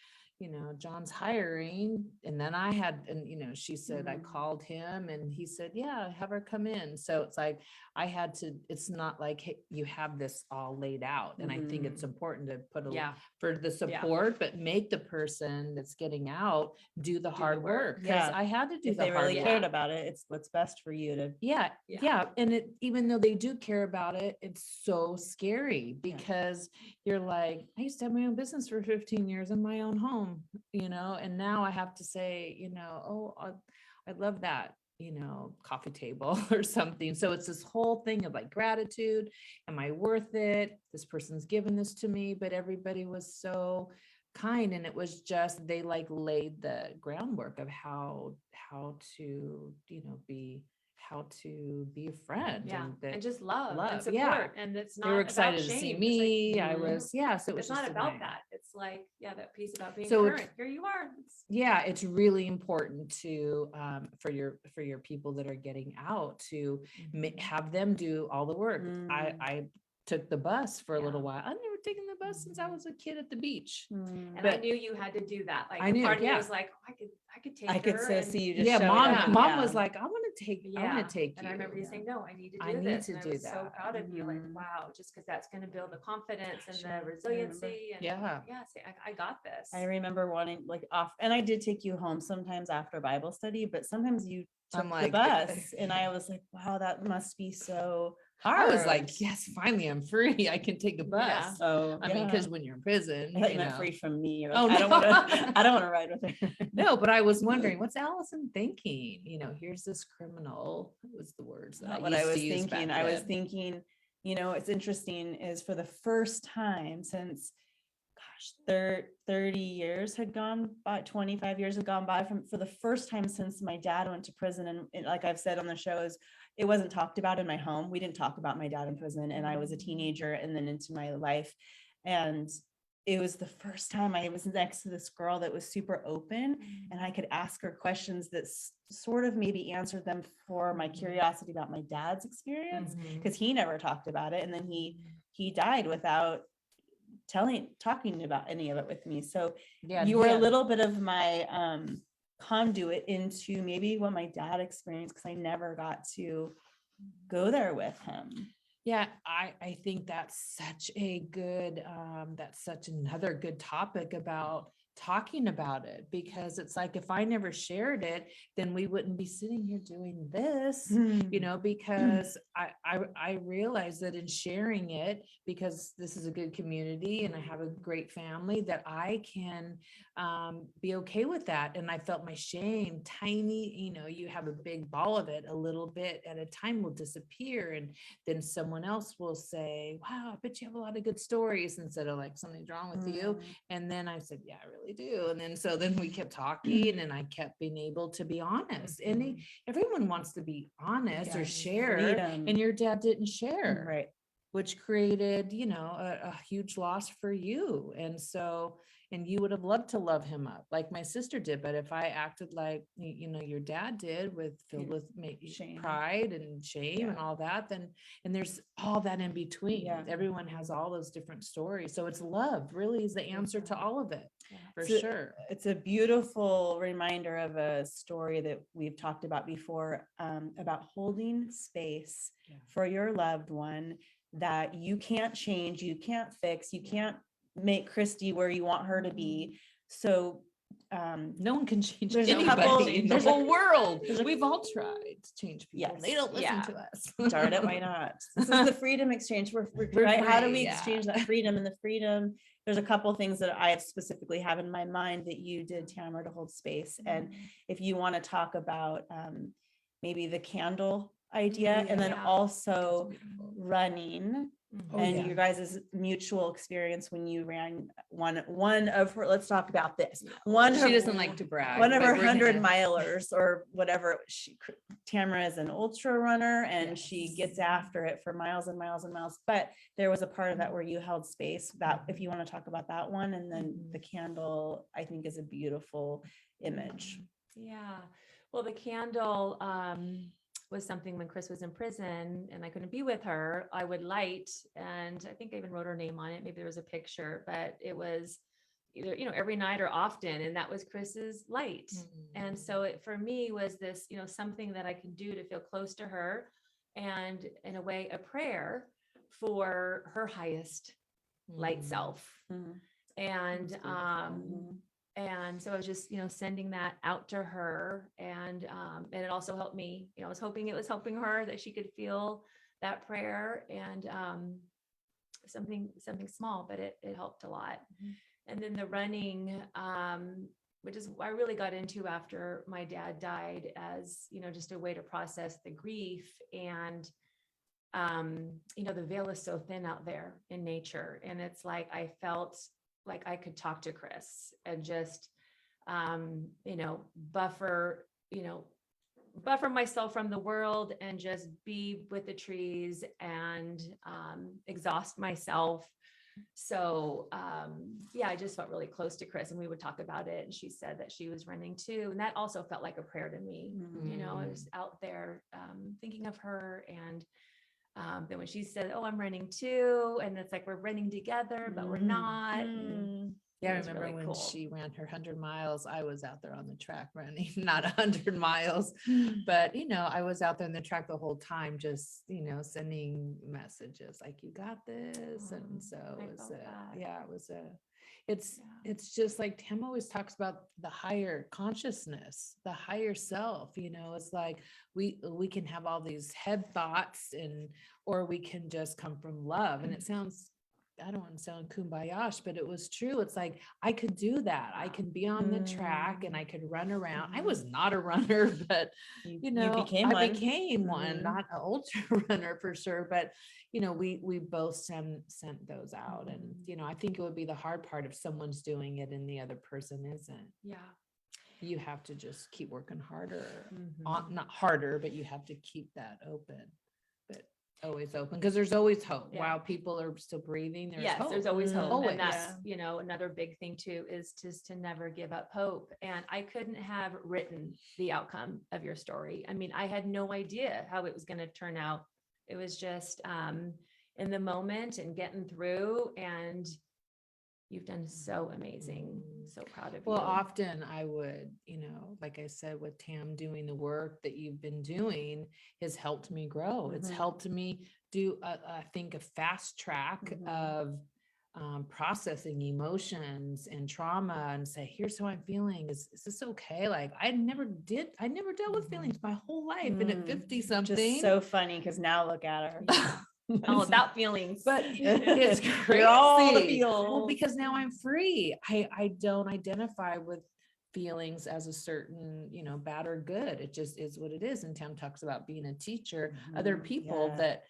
John's hiring. And then I had, and, she said, I called him, and he said, yeah, have her come in. So it's like, I had to, it's not like, hey, you have this all laid out. And I think it's important to put for the support, but make the person that's getting out do the hard work. Because I had to do if the they hard really work. cared about it, it's what's best for you to. Yeah. And it, even though they do care about it, it's so scary because you're like, I used to have my own business for 15 years in my own home, and now I have to say, oh, I love that, coffee table or something. So it's this whole thing of like gratitude. Am I worth it? This person's given this to me, but everybody was so kind. And it was just, they like laid the groundwork of how to, be a friend. And just love and support. Yeah. And it's They not were excited about to see shame. me. It's like, I was, so it was it's not just about nice. that. It's like, that piece about being So current. Here you are. It's really important to for your people that are getting out to have them do all the work. I took the bus for a little while. I've never taken the bus since I was a kid at the beach. And I knew you had to do that. Like I knew, part of me was like, oh, I could take I could her. so and- see you just showing mom up. mom was like, I want to take Yeah. I want to take And you. I remember you saying, no, I need to do I need this. to And do I was so that. proud of you. Like, wow, just because that's going to build the confidence and the resiliency. And say, I got this. I remember wanting and I did take you home sometimes after Bible study, but sometimes you took the bus and I was like, wow, that must be so hard. I was like, yes, finally I'm free. I can take a bus. Yeah. Oh, I mean, because when you're in prison, I thought you meant free from me. You're Oh, like, no. I don't want to ride with her. No, but I was wondering, what's Allison thinking? Here's this criminal. What was the words that Not I what used I was to use back thinking. I was then? thinking, it's interesting is for the first time since 30 years had gone by, 25 years had gone by for the first time since my dad went to prison. And like I've said on the shows, it wasn't talked about in my home. We didn't talk about my dad in prison, and I was a teenager and then into my life. And it was the first time I was next to this girl that was super open, and I could ask her questions that sort of maybe answered them for my curiosity about my dad's experience, because he never talked about it. And then he died without talking about any of it with me. So you were a little bit of my conduit into maybe what my dad experienced, because I never got to go there with him. Yeah, I think that's such a good, that's such another good topic about talking about it, because it's like, if I never shared it, then we wouldn't be sitting here doing this, you know, because I realize that in sharing it, because this is a good community and I have a great family, that I can be okay with that. And I felt my shame, tiny, you know, you have a big ball of it, a little bit at a time will disappear. And then someone else will say, wow, I bet you have a lot of good stories, instead of like, something's wrong with you. And then I said, yeah, I really do. And then, so then we kept talking and I kept being able to be honest. And everyone wants to be honest or share, Freedom. and your dad didn't share, Right. which created, you know, a huge loss for you. And so, and you would have loved to love him up like my sister did. But if I acted like, you know, your dad did, filled with Shame. pride and shame and all that, then, and there's all that in between. Yeah. Everyone has all those different stories. So it's love really is the answer to all of it, for So sure. It's a beautiful reminder of a story that we've talked about before, about holding space for your loved one that you can't change, you can't fix, you can't make Kristy where you want her to be. So No one can change there's a anybody couple- in the there's a- whole world. there's a- We've all tried to change people. Yes. They don't listen Yeah. to us. darn it, why not? This is the freedom exchange. We're right. How do free, we yeah. exchange that freedom? And the freedom, there's a couple things that I specifically have in my mind that you did, Tamara, to hold space. And if you want to talk about maybe the candle idea, and then Yeah. also running, Oh, and yeah. your guys' mutual experience when you ran one of her, let's talk about this. One She of doesn't like to brag. one of but her we're gonna- 100-milers or whatever. Tamara is an ultra runner, and she Yes. gets after it for miles and miles and miles. But there was a part of that where you held space. That, if you want to talk about that one, and then the candle, I think, is a beautiful image. Yeah. Well, the candle was something when Chris was in prison and I couldn't be with her, I would light, and I think I even wrote her name on it. Maybe there was a picture, but it was either, you know, every night or often, and that was Chris's light. And so it, for me, was this, you know, something that I can do to feel close to her, and in a way, a prayer for her highest light self. And and so I was just, you know, sending that out to her, and it also helped me, you know, I was hoping it was helping her, that she could feel that prayer, and something small, but it helped a lot. And then the running, which is what I really got into after my dad died, as, you know, just a way to process the grief. And you know, the veil is so thin out there in nature, and it's like I felt like I could talk to Chris and just you know, buffer myself from the world, and just be with the trees, and exhaust myself. So yeah, I just felt really close to Chris, and we would talk about it, and she said that she was running too, and that also felt like a prayer to me. You know, I was out there thinking of her, and then when she said, oh, I'm running too, and it's like we're running together, but we're not. Yeah, I It was remember really when cool. she ran her 100 miles, I was out there on the track running, not 100 miles, but you know, I was out there in the track the whole time, just, you know, sending messages like, you got this. And so I it was, felt that. yeah, it was it's just like Tim always talks about the higher consciousness, the higher self, you know, it's like we can have all these head thoughts, or we can just come from love. And it sounds, I don't want to sound kumbaya, but it was true. It's like, I could do that. I can be on the track and I could run around. I was not a runner, but you know, I became one, not an ultra runner for sure. But, you know, we both sent those out. And, you know, I think it would be the hard part if someone's doing it and the other person isn't. Yeah. You have to just keep working harder, not harder, but you have to keep that open. But always open, because there's always hope. Yeah. While people are still breathing, there's Yes, hope. there's always hope. Always. And that's, you know, another big thing too, is just to never give up hope. And I couldn't have written the outcome of your story. I mean, I had no idea how it was going to turn out. It was just in the moment and getting through. And You've done so amazing. So proud of Well, you. often I would, like I said, with Tam, doing the work that you've been doing has helped me grow. It's Mhm. helped me do, I think, a fast track Mhm. of processing emotions and trauma, and say, here's how I'm feeling. Is this okay? Like I never dealt with feelings my whole life. And at 50 something, Just so funny because now look at her. All about feelings. but it's crazy. You're all the Well, feels. because now I'm free. I don't identify with feelings as a certain, bad or good. It just is what it is. And Tam talks about being a teacher. Other Mhm, people yeah. that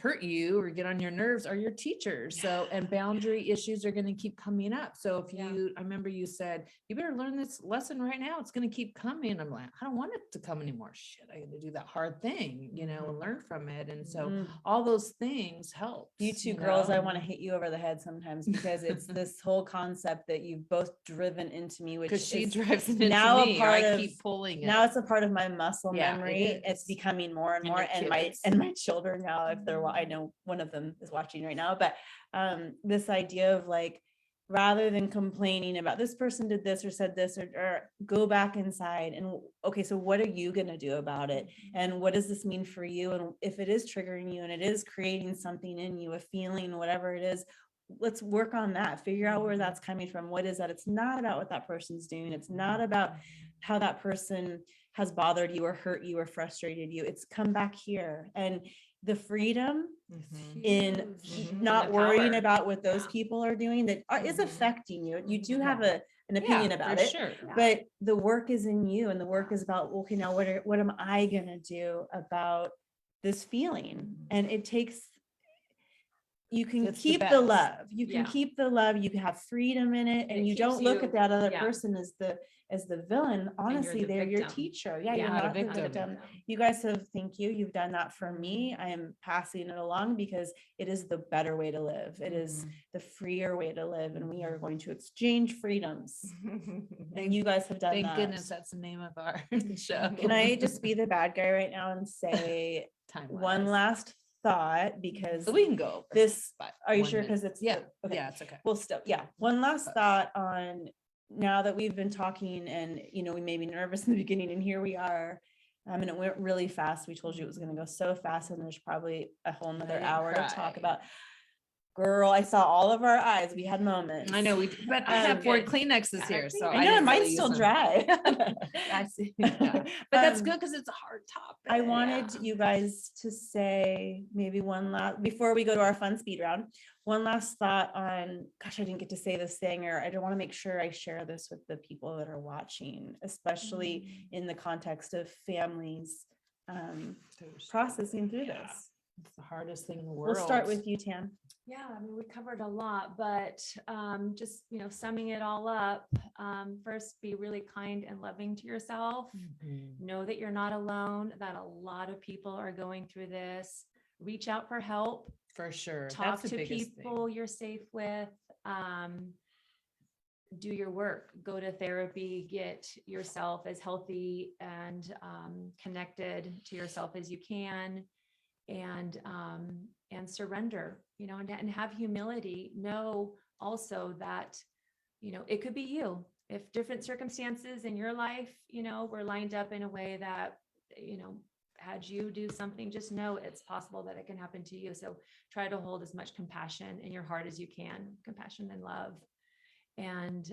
hurt you or get on your nerves are your teachers. So, and boundary issues are going to keep coming up. So if Yeah. I remember you said, you better learn this lesson right now. It's going to keep coming. I'm like, I don't want it to come anymore. Shit, I got to do that hard thing, and learn from it. And so Mm. all those things help. You two girls, I want to hit you over the head sometimes because it's this whole concept that you've both driven into me, which because she is drives it into now a me. part I of- keep pulling it. now it's a part of my muscle Yeah, it memory. It's is. becoming more and And more. your And kids. my children now, if they're, I know one of them is watching right now, but this idea of like, rather than complaining about this person did this or said this, or go back inside and okay, so what are you going to do about it? And what does this mean for you? And if it is triggering you and it is creating something in you, a feeling, whatever it is, let's work on that, figure out where that's coming from. What is that? It's not about what that person's doing. It's not about how that person has bothered you or hurt you or frustrated you. It's come back here. And the freedom in Huge. not The worrying power. about what those Yeah. people are doing that is Mhm. affecting you. You do have Yeah. an opinion Yeah, about for it, sure. but the work is in you, and the work is about, okay, now what am I gonna do about this feeling? And it takes, you can It's the keep the best. love, you can Yeah. keep the love, you can have freedom in it, And and it you keeps don't look you- at that other yeah. person as the villain. Honestly, the they're your victim. teacher. Yeah, Yeah, you're not a not the victim. victim. You guys have, thank you. You've done that for me. I am passing it along because it is the better way to live. It is the freer way to live, and we are going to exchange freedoms. And you guys have done Thank that. goodness that's the name of our show. Can I just be the bad guy right now and say one last thought, because So we can go. over this, but are you 1 sure? minute. Because it's Yeah, okay. yeah, it's okay. Well, still, yeah. One last thought on, now that we've been talking and, we may be nervous in the beginning, and here we are. And it went really fast. We told you it was going to go so fast, and there's probably a whole nother didn't hour to cry. talk about. Girl, I saw all of our eyes. We had moments. I know but I have 4 good. Kleenexes Got here, our so I know, didn't and mine's really still use them. dry. I see. Yeah. But that's Um, good because it's a hard topic. I wanted Yeah. you guys to say maybe one last, before we go to our fun speed round, one last thought on, gosh, I didn't get to say this thing, or I don't want to make sure I share this with the people that are watching, especially in the context of families processing through Yeah. this. It's the hardest thing in the world. We'll start with you, Tam. Yeah, I mean, we covered a lot, but just, summing it all up, first, be really kind and loving to yourself. Mhm. Know that you're not alone, that a lot of people are going through this. Reach out for help. For sure. Talk That's the to biggest people thing. you're safe with. Do your work, go to therapy, get yourself as healthy and connected to yourself as you can, and surrender, and have humility. Know also that, it could be you. If different circumstances in your life, were lined up in a way that, had you do something, just know it's possible that it can happen to you. So try to hold as much compassion in your heart as you can, compassion and love. And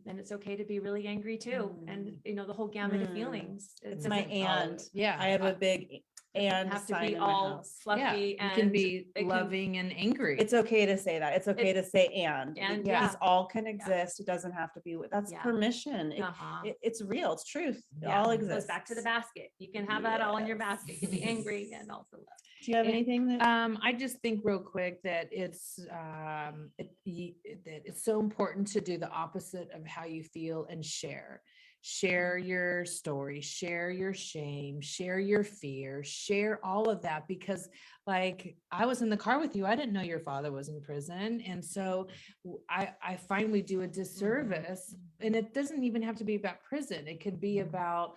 it's okay to be really angry too. And, the whole gamut of feelings. It's my and. Yeah. I have a big and have to sign be in my all house. fluffy You and can be it can- loving and angry. It's okay to say that. It's okay to say And, these yeah. all can exist. It doesn't have to be, that's Yeah. permission. Uh-huh. It's real. It's truth. It Yeah, all it exists. goes back to the basket. You can have that all in your basket. You can be angry and also love. Do you have And, anything that? I just think real quick that it's that it's so important to do the opposite of how you feel and share your story, share your shame, share your fear, share all of that, because like I was in the car with you, I didn't know your father was in prison, and so I find we do a disservice and it doesn't even have to be about prison. It could be about,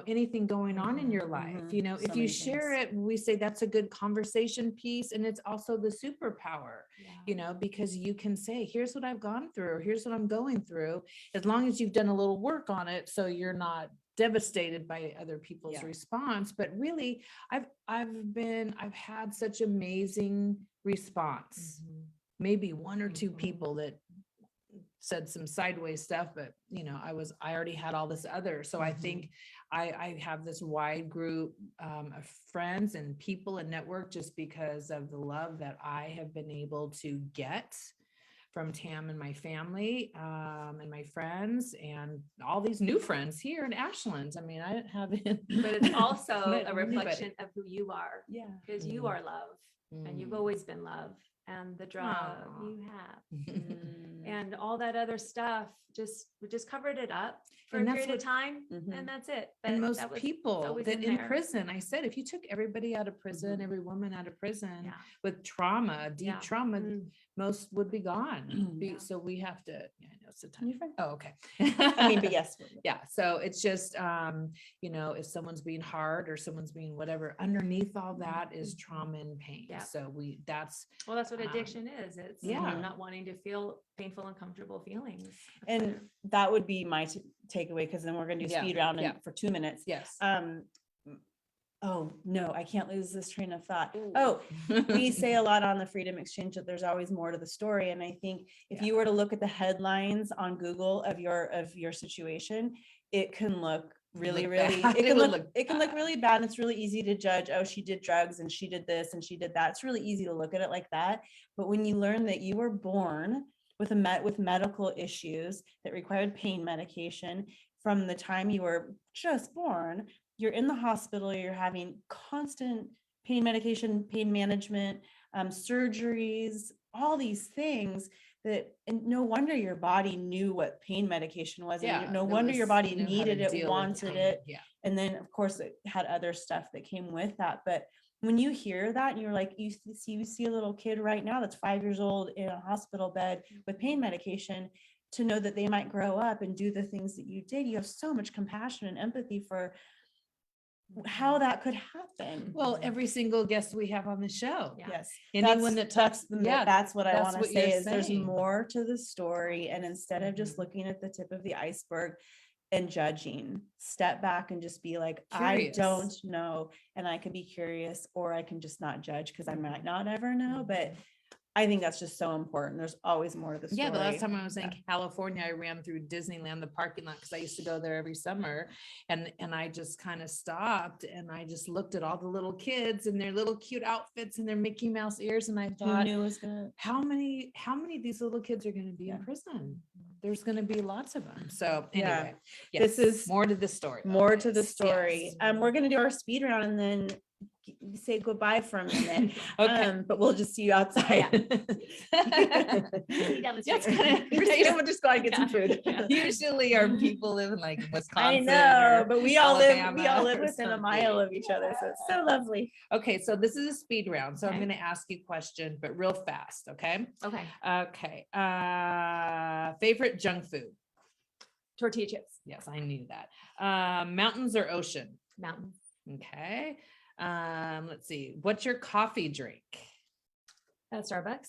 anything going on in your life. Mhm. If So you many share things. it, we say that's a good conversation piece. And it's also the superpower, because you can say, here's what I've gone through, or here's what I'm going through, as long as you've done a little work on it. So you're not devastated by other people's Yeah. response. But really, I've had such amazing response. Maybe one or two people that said some sideways stuff, but I already had all this other. So I think I have this wide group of friends and people and network just because of the love that I have been able to get from Tam and my family, and my friends, and all these new friends here in Ashland. I mean, I didn't have it, But it's also met a anybody. reflection of who you are, Yeah. because you are love, and you've always been love, and the drug Aw. you have, Mm. and all that other stuff, we just covered it up for And a that's period of what- time, Mhm. and that's it. And But most that was- it's people always that in there. prison, I said, if you took everybody out of prison, every woman out of prison Yeah. with trauma, deep Yeah. trauma, Mm. most would be gone. Yeah. So we have to, I know it's a time. You're fine. Oh, okay. I mean, but yes. Yeah. So it's just, if someone's being hard or someone's being whatever, underneath all that is trauma and pain. Yeah. So that's Well, that's what Um, addiction is. It's yeah. not wanting to feel painful, uncomfortable feelings. And that would be my takeaway, because then we're going to do Yeah, speed round yeah. for 2 minutes. yes. Oh no, I can't lose this train of thought. Ooh. Oh, we say a lot on the Freedom Exchange that there's always more to the story. And I think if you were to look at the headlines on Google of your situation, it can look really, Look really, bad. it It can would look, look it can look bad. really bad. And it's really easy to judge, oh, she did drugs and she did this and she did that. It's really easy to look at it like that. But when you learn that you were born with with medical issues that required pain medication from the time you were just born, you're in the hospital, you're having constant pain medication, pain management, surgeries, all these things and no wonder your body knew what pain medication was. And no wonder your body needed it, wanted it. Yeah. And then of course it had other stuff that came with that. But when you hear that and you're like, you see a little kid right now that's 5 years old in a hospital bed with pain medication, to know that they might grow up and do the things that you did, you have so much compassion and empathy for how that could happen. Well, every single guest we have on the show. Yeah. Yes. Anyone that talks, That's what I that's want to what say you're is there's saying. more to the story. And instead of just Mhm. looking at the tip of the iceberg and judging, step back and just be like, Curious. I don't know. And I can be curious, or I can just not judge because I might not ever know. But I think that's just so important. There's always more to the story. Yeah, the last time I was in Yeah. California, I ran through Disneyland, the parking lot, because I used to go there every summer. And I just kind of stopped and I just looked at all the little kids and their little cute outfits and their Mickey Mouse ears. And I Who thought, knew it was gonna how many of these little kids are going to be in Yeah. prison? There's going to be lots of them. So Yeah. anyway, This yes, is more to the story. though. more to the Yes, story. yes. We're gonna do our speed round and then say goodbye for a minute. Okay. But we'll just see you outside. See you down the That's street. kind of Christina, we'll just go out and get some food. Yeah. usually our people live in like I Wisconsin. know, or but we all live Alabama or within a mile something. of each other, so it's so lovely. Okay, so this is a speed round. So I'm Okay. going to ask you questions, but real fast. Okay. Okay. Okay. Favorite junk food? Tortilla chips, Yes, I knew that. Mountains or ocean? mountains. Okay. Let's see. What's your coffee drink? At Starbucks.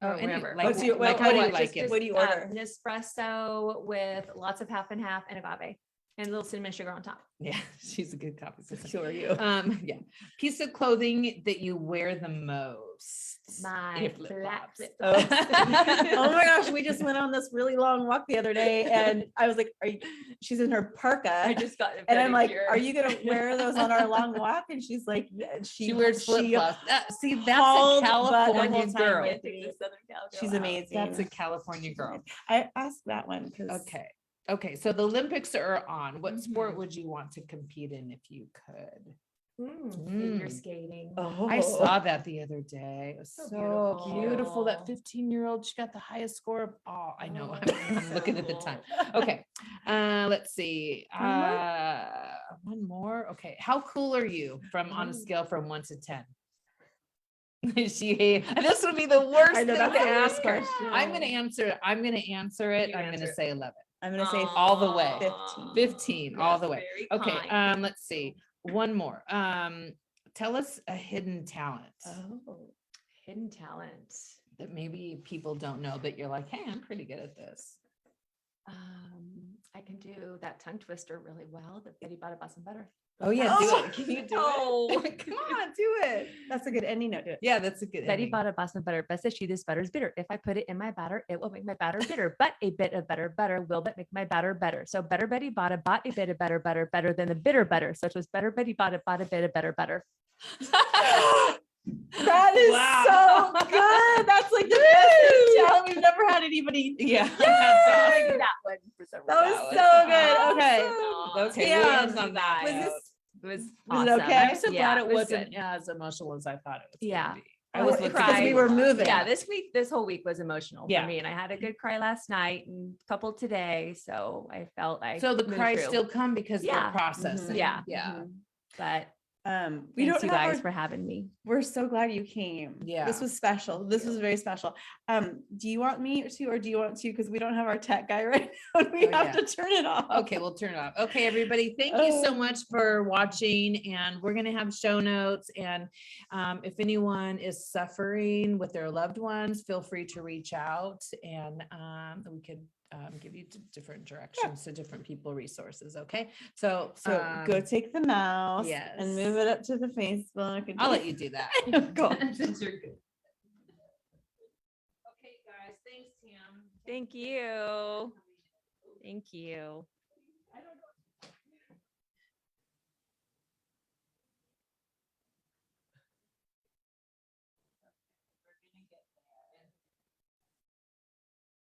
Oh, Or wherever. Like, What's your- like what how do do you you like it? What do you order? Nespresso with lots of half and half and agave and a little cinnamon sugar on top. Yeah, she's a good coffee person. So are you? Yeah. Piece of clothing that you wear the most. My Your black flip-flops. flip. Oh my gosh, we just went on this really long walk the other day and I was like, she's in her parka. I just got. And I'm like, pedicure. are you gonna wear those on our long walk? And she's like, yeah. She wears flip flops. See, that's a hauled butt the California whole time girl. with Can't take the Southern Cal girl She's out. amazing. That's a California girl. I asked that one because Okay. Okay. So the Olympics are on. What sport Mhm. would you want to compete in if you could? Figure Mm. skating. oh, I saw that the other day. It was So so beautiful. That beautiful. 15-year-old, she got the highest score of all. I know. Oh, I'm so looking at the cool. time. Okay. Let's see. One more? One more. Okay. How cool are you on a scale from 1 to 10? This would be the worst I know thing that's to the worst ask her. question. I'm gonna answer it. You I'm gonna answer it. say 11. I'm gonna say all the way. 15. 15 all the Yes, way. very Okay. kind. Let's see. One more. Tell us a hidden talent Oh, hidden talent. that maybe people don't know, but you're like, hey, I'm pretty good at this. I can do that tongue twister really well, the Betty Bada Bus and Butter. Oh yeah, Oh, do it. Can you do Oh. it? Come on, do it. That's a good ending note to it. Yeah, that's a good Betty ending. Bada Bus and Butter, best of she, this butter is bitter. If I put it in my batter, it will make my batter bitter. But a bit of butter will but make my batter better. So better Betty Bada bought a bit of butter better than the bitter butter. So it was better Betty Bada bought a bit of butter. That is Wow. so good. That's like the best talent. We've never had anybody. Yeah. That one for some That was reason. so good. Okay. Awesome. Okay, Yeah. we'll end on that. Was note. this It was Was it awesome. okay? I'm so Yeah, glad it was wasn't good. as emotional as I thought it was. Yeah. Gonna be. I Well, was it's looking because we were moving. Yeah, this whole week was emotional Yeah. for me, and I had a good cry last night and a couple today, so I felt like So the moved cries through. still come because Yeah. we're processing. Yeah. Yeah. But We thanks don't you have guys our- for having me. We're so glad you came. Yeah. This was special. This was very special. Do you want me to, or do you want to? Because we don't have our tech guy right now. And we Oh, have yeah. to turn it off. Okay, we'll turn it off. Okay, everybody, thank you so much for watching, and we're gonna have show notes. And if anyone is suffering with their loved ones, feel free to reach out, and we could give you different directions to different people, resources. Okay, so Go take the mouse yes. and move it up to the Facebook. And I'll let you do that. Cool. Okay, guys, thanks, Tam. Thank you. Thank you.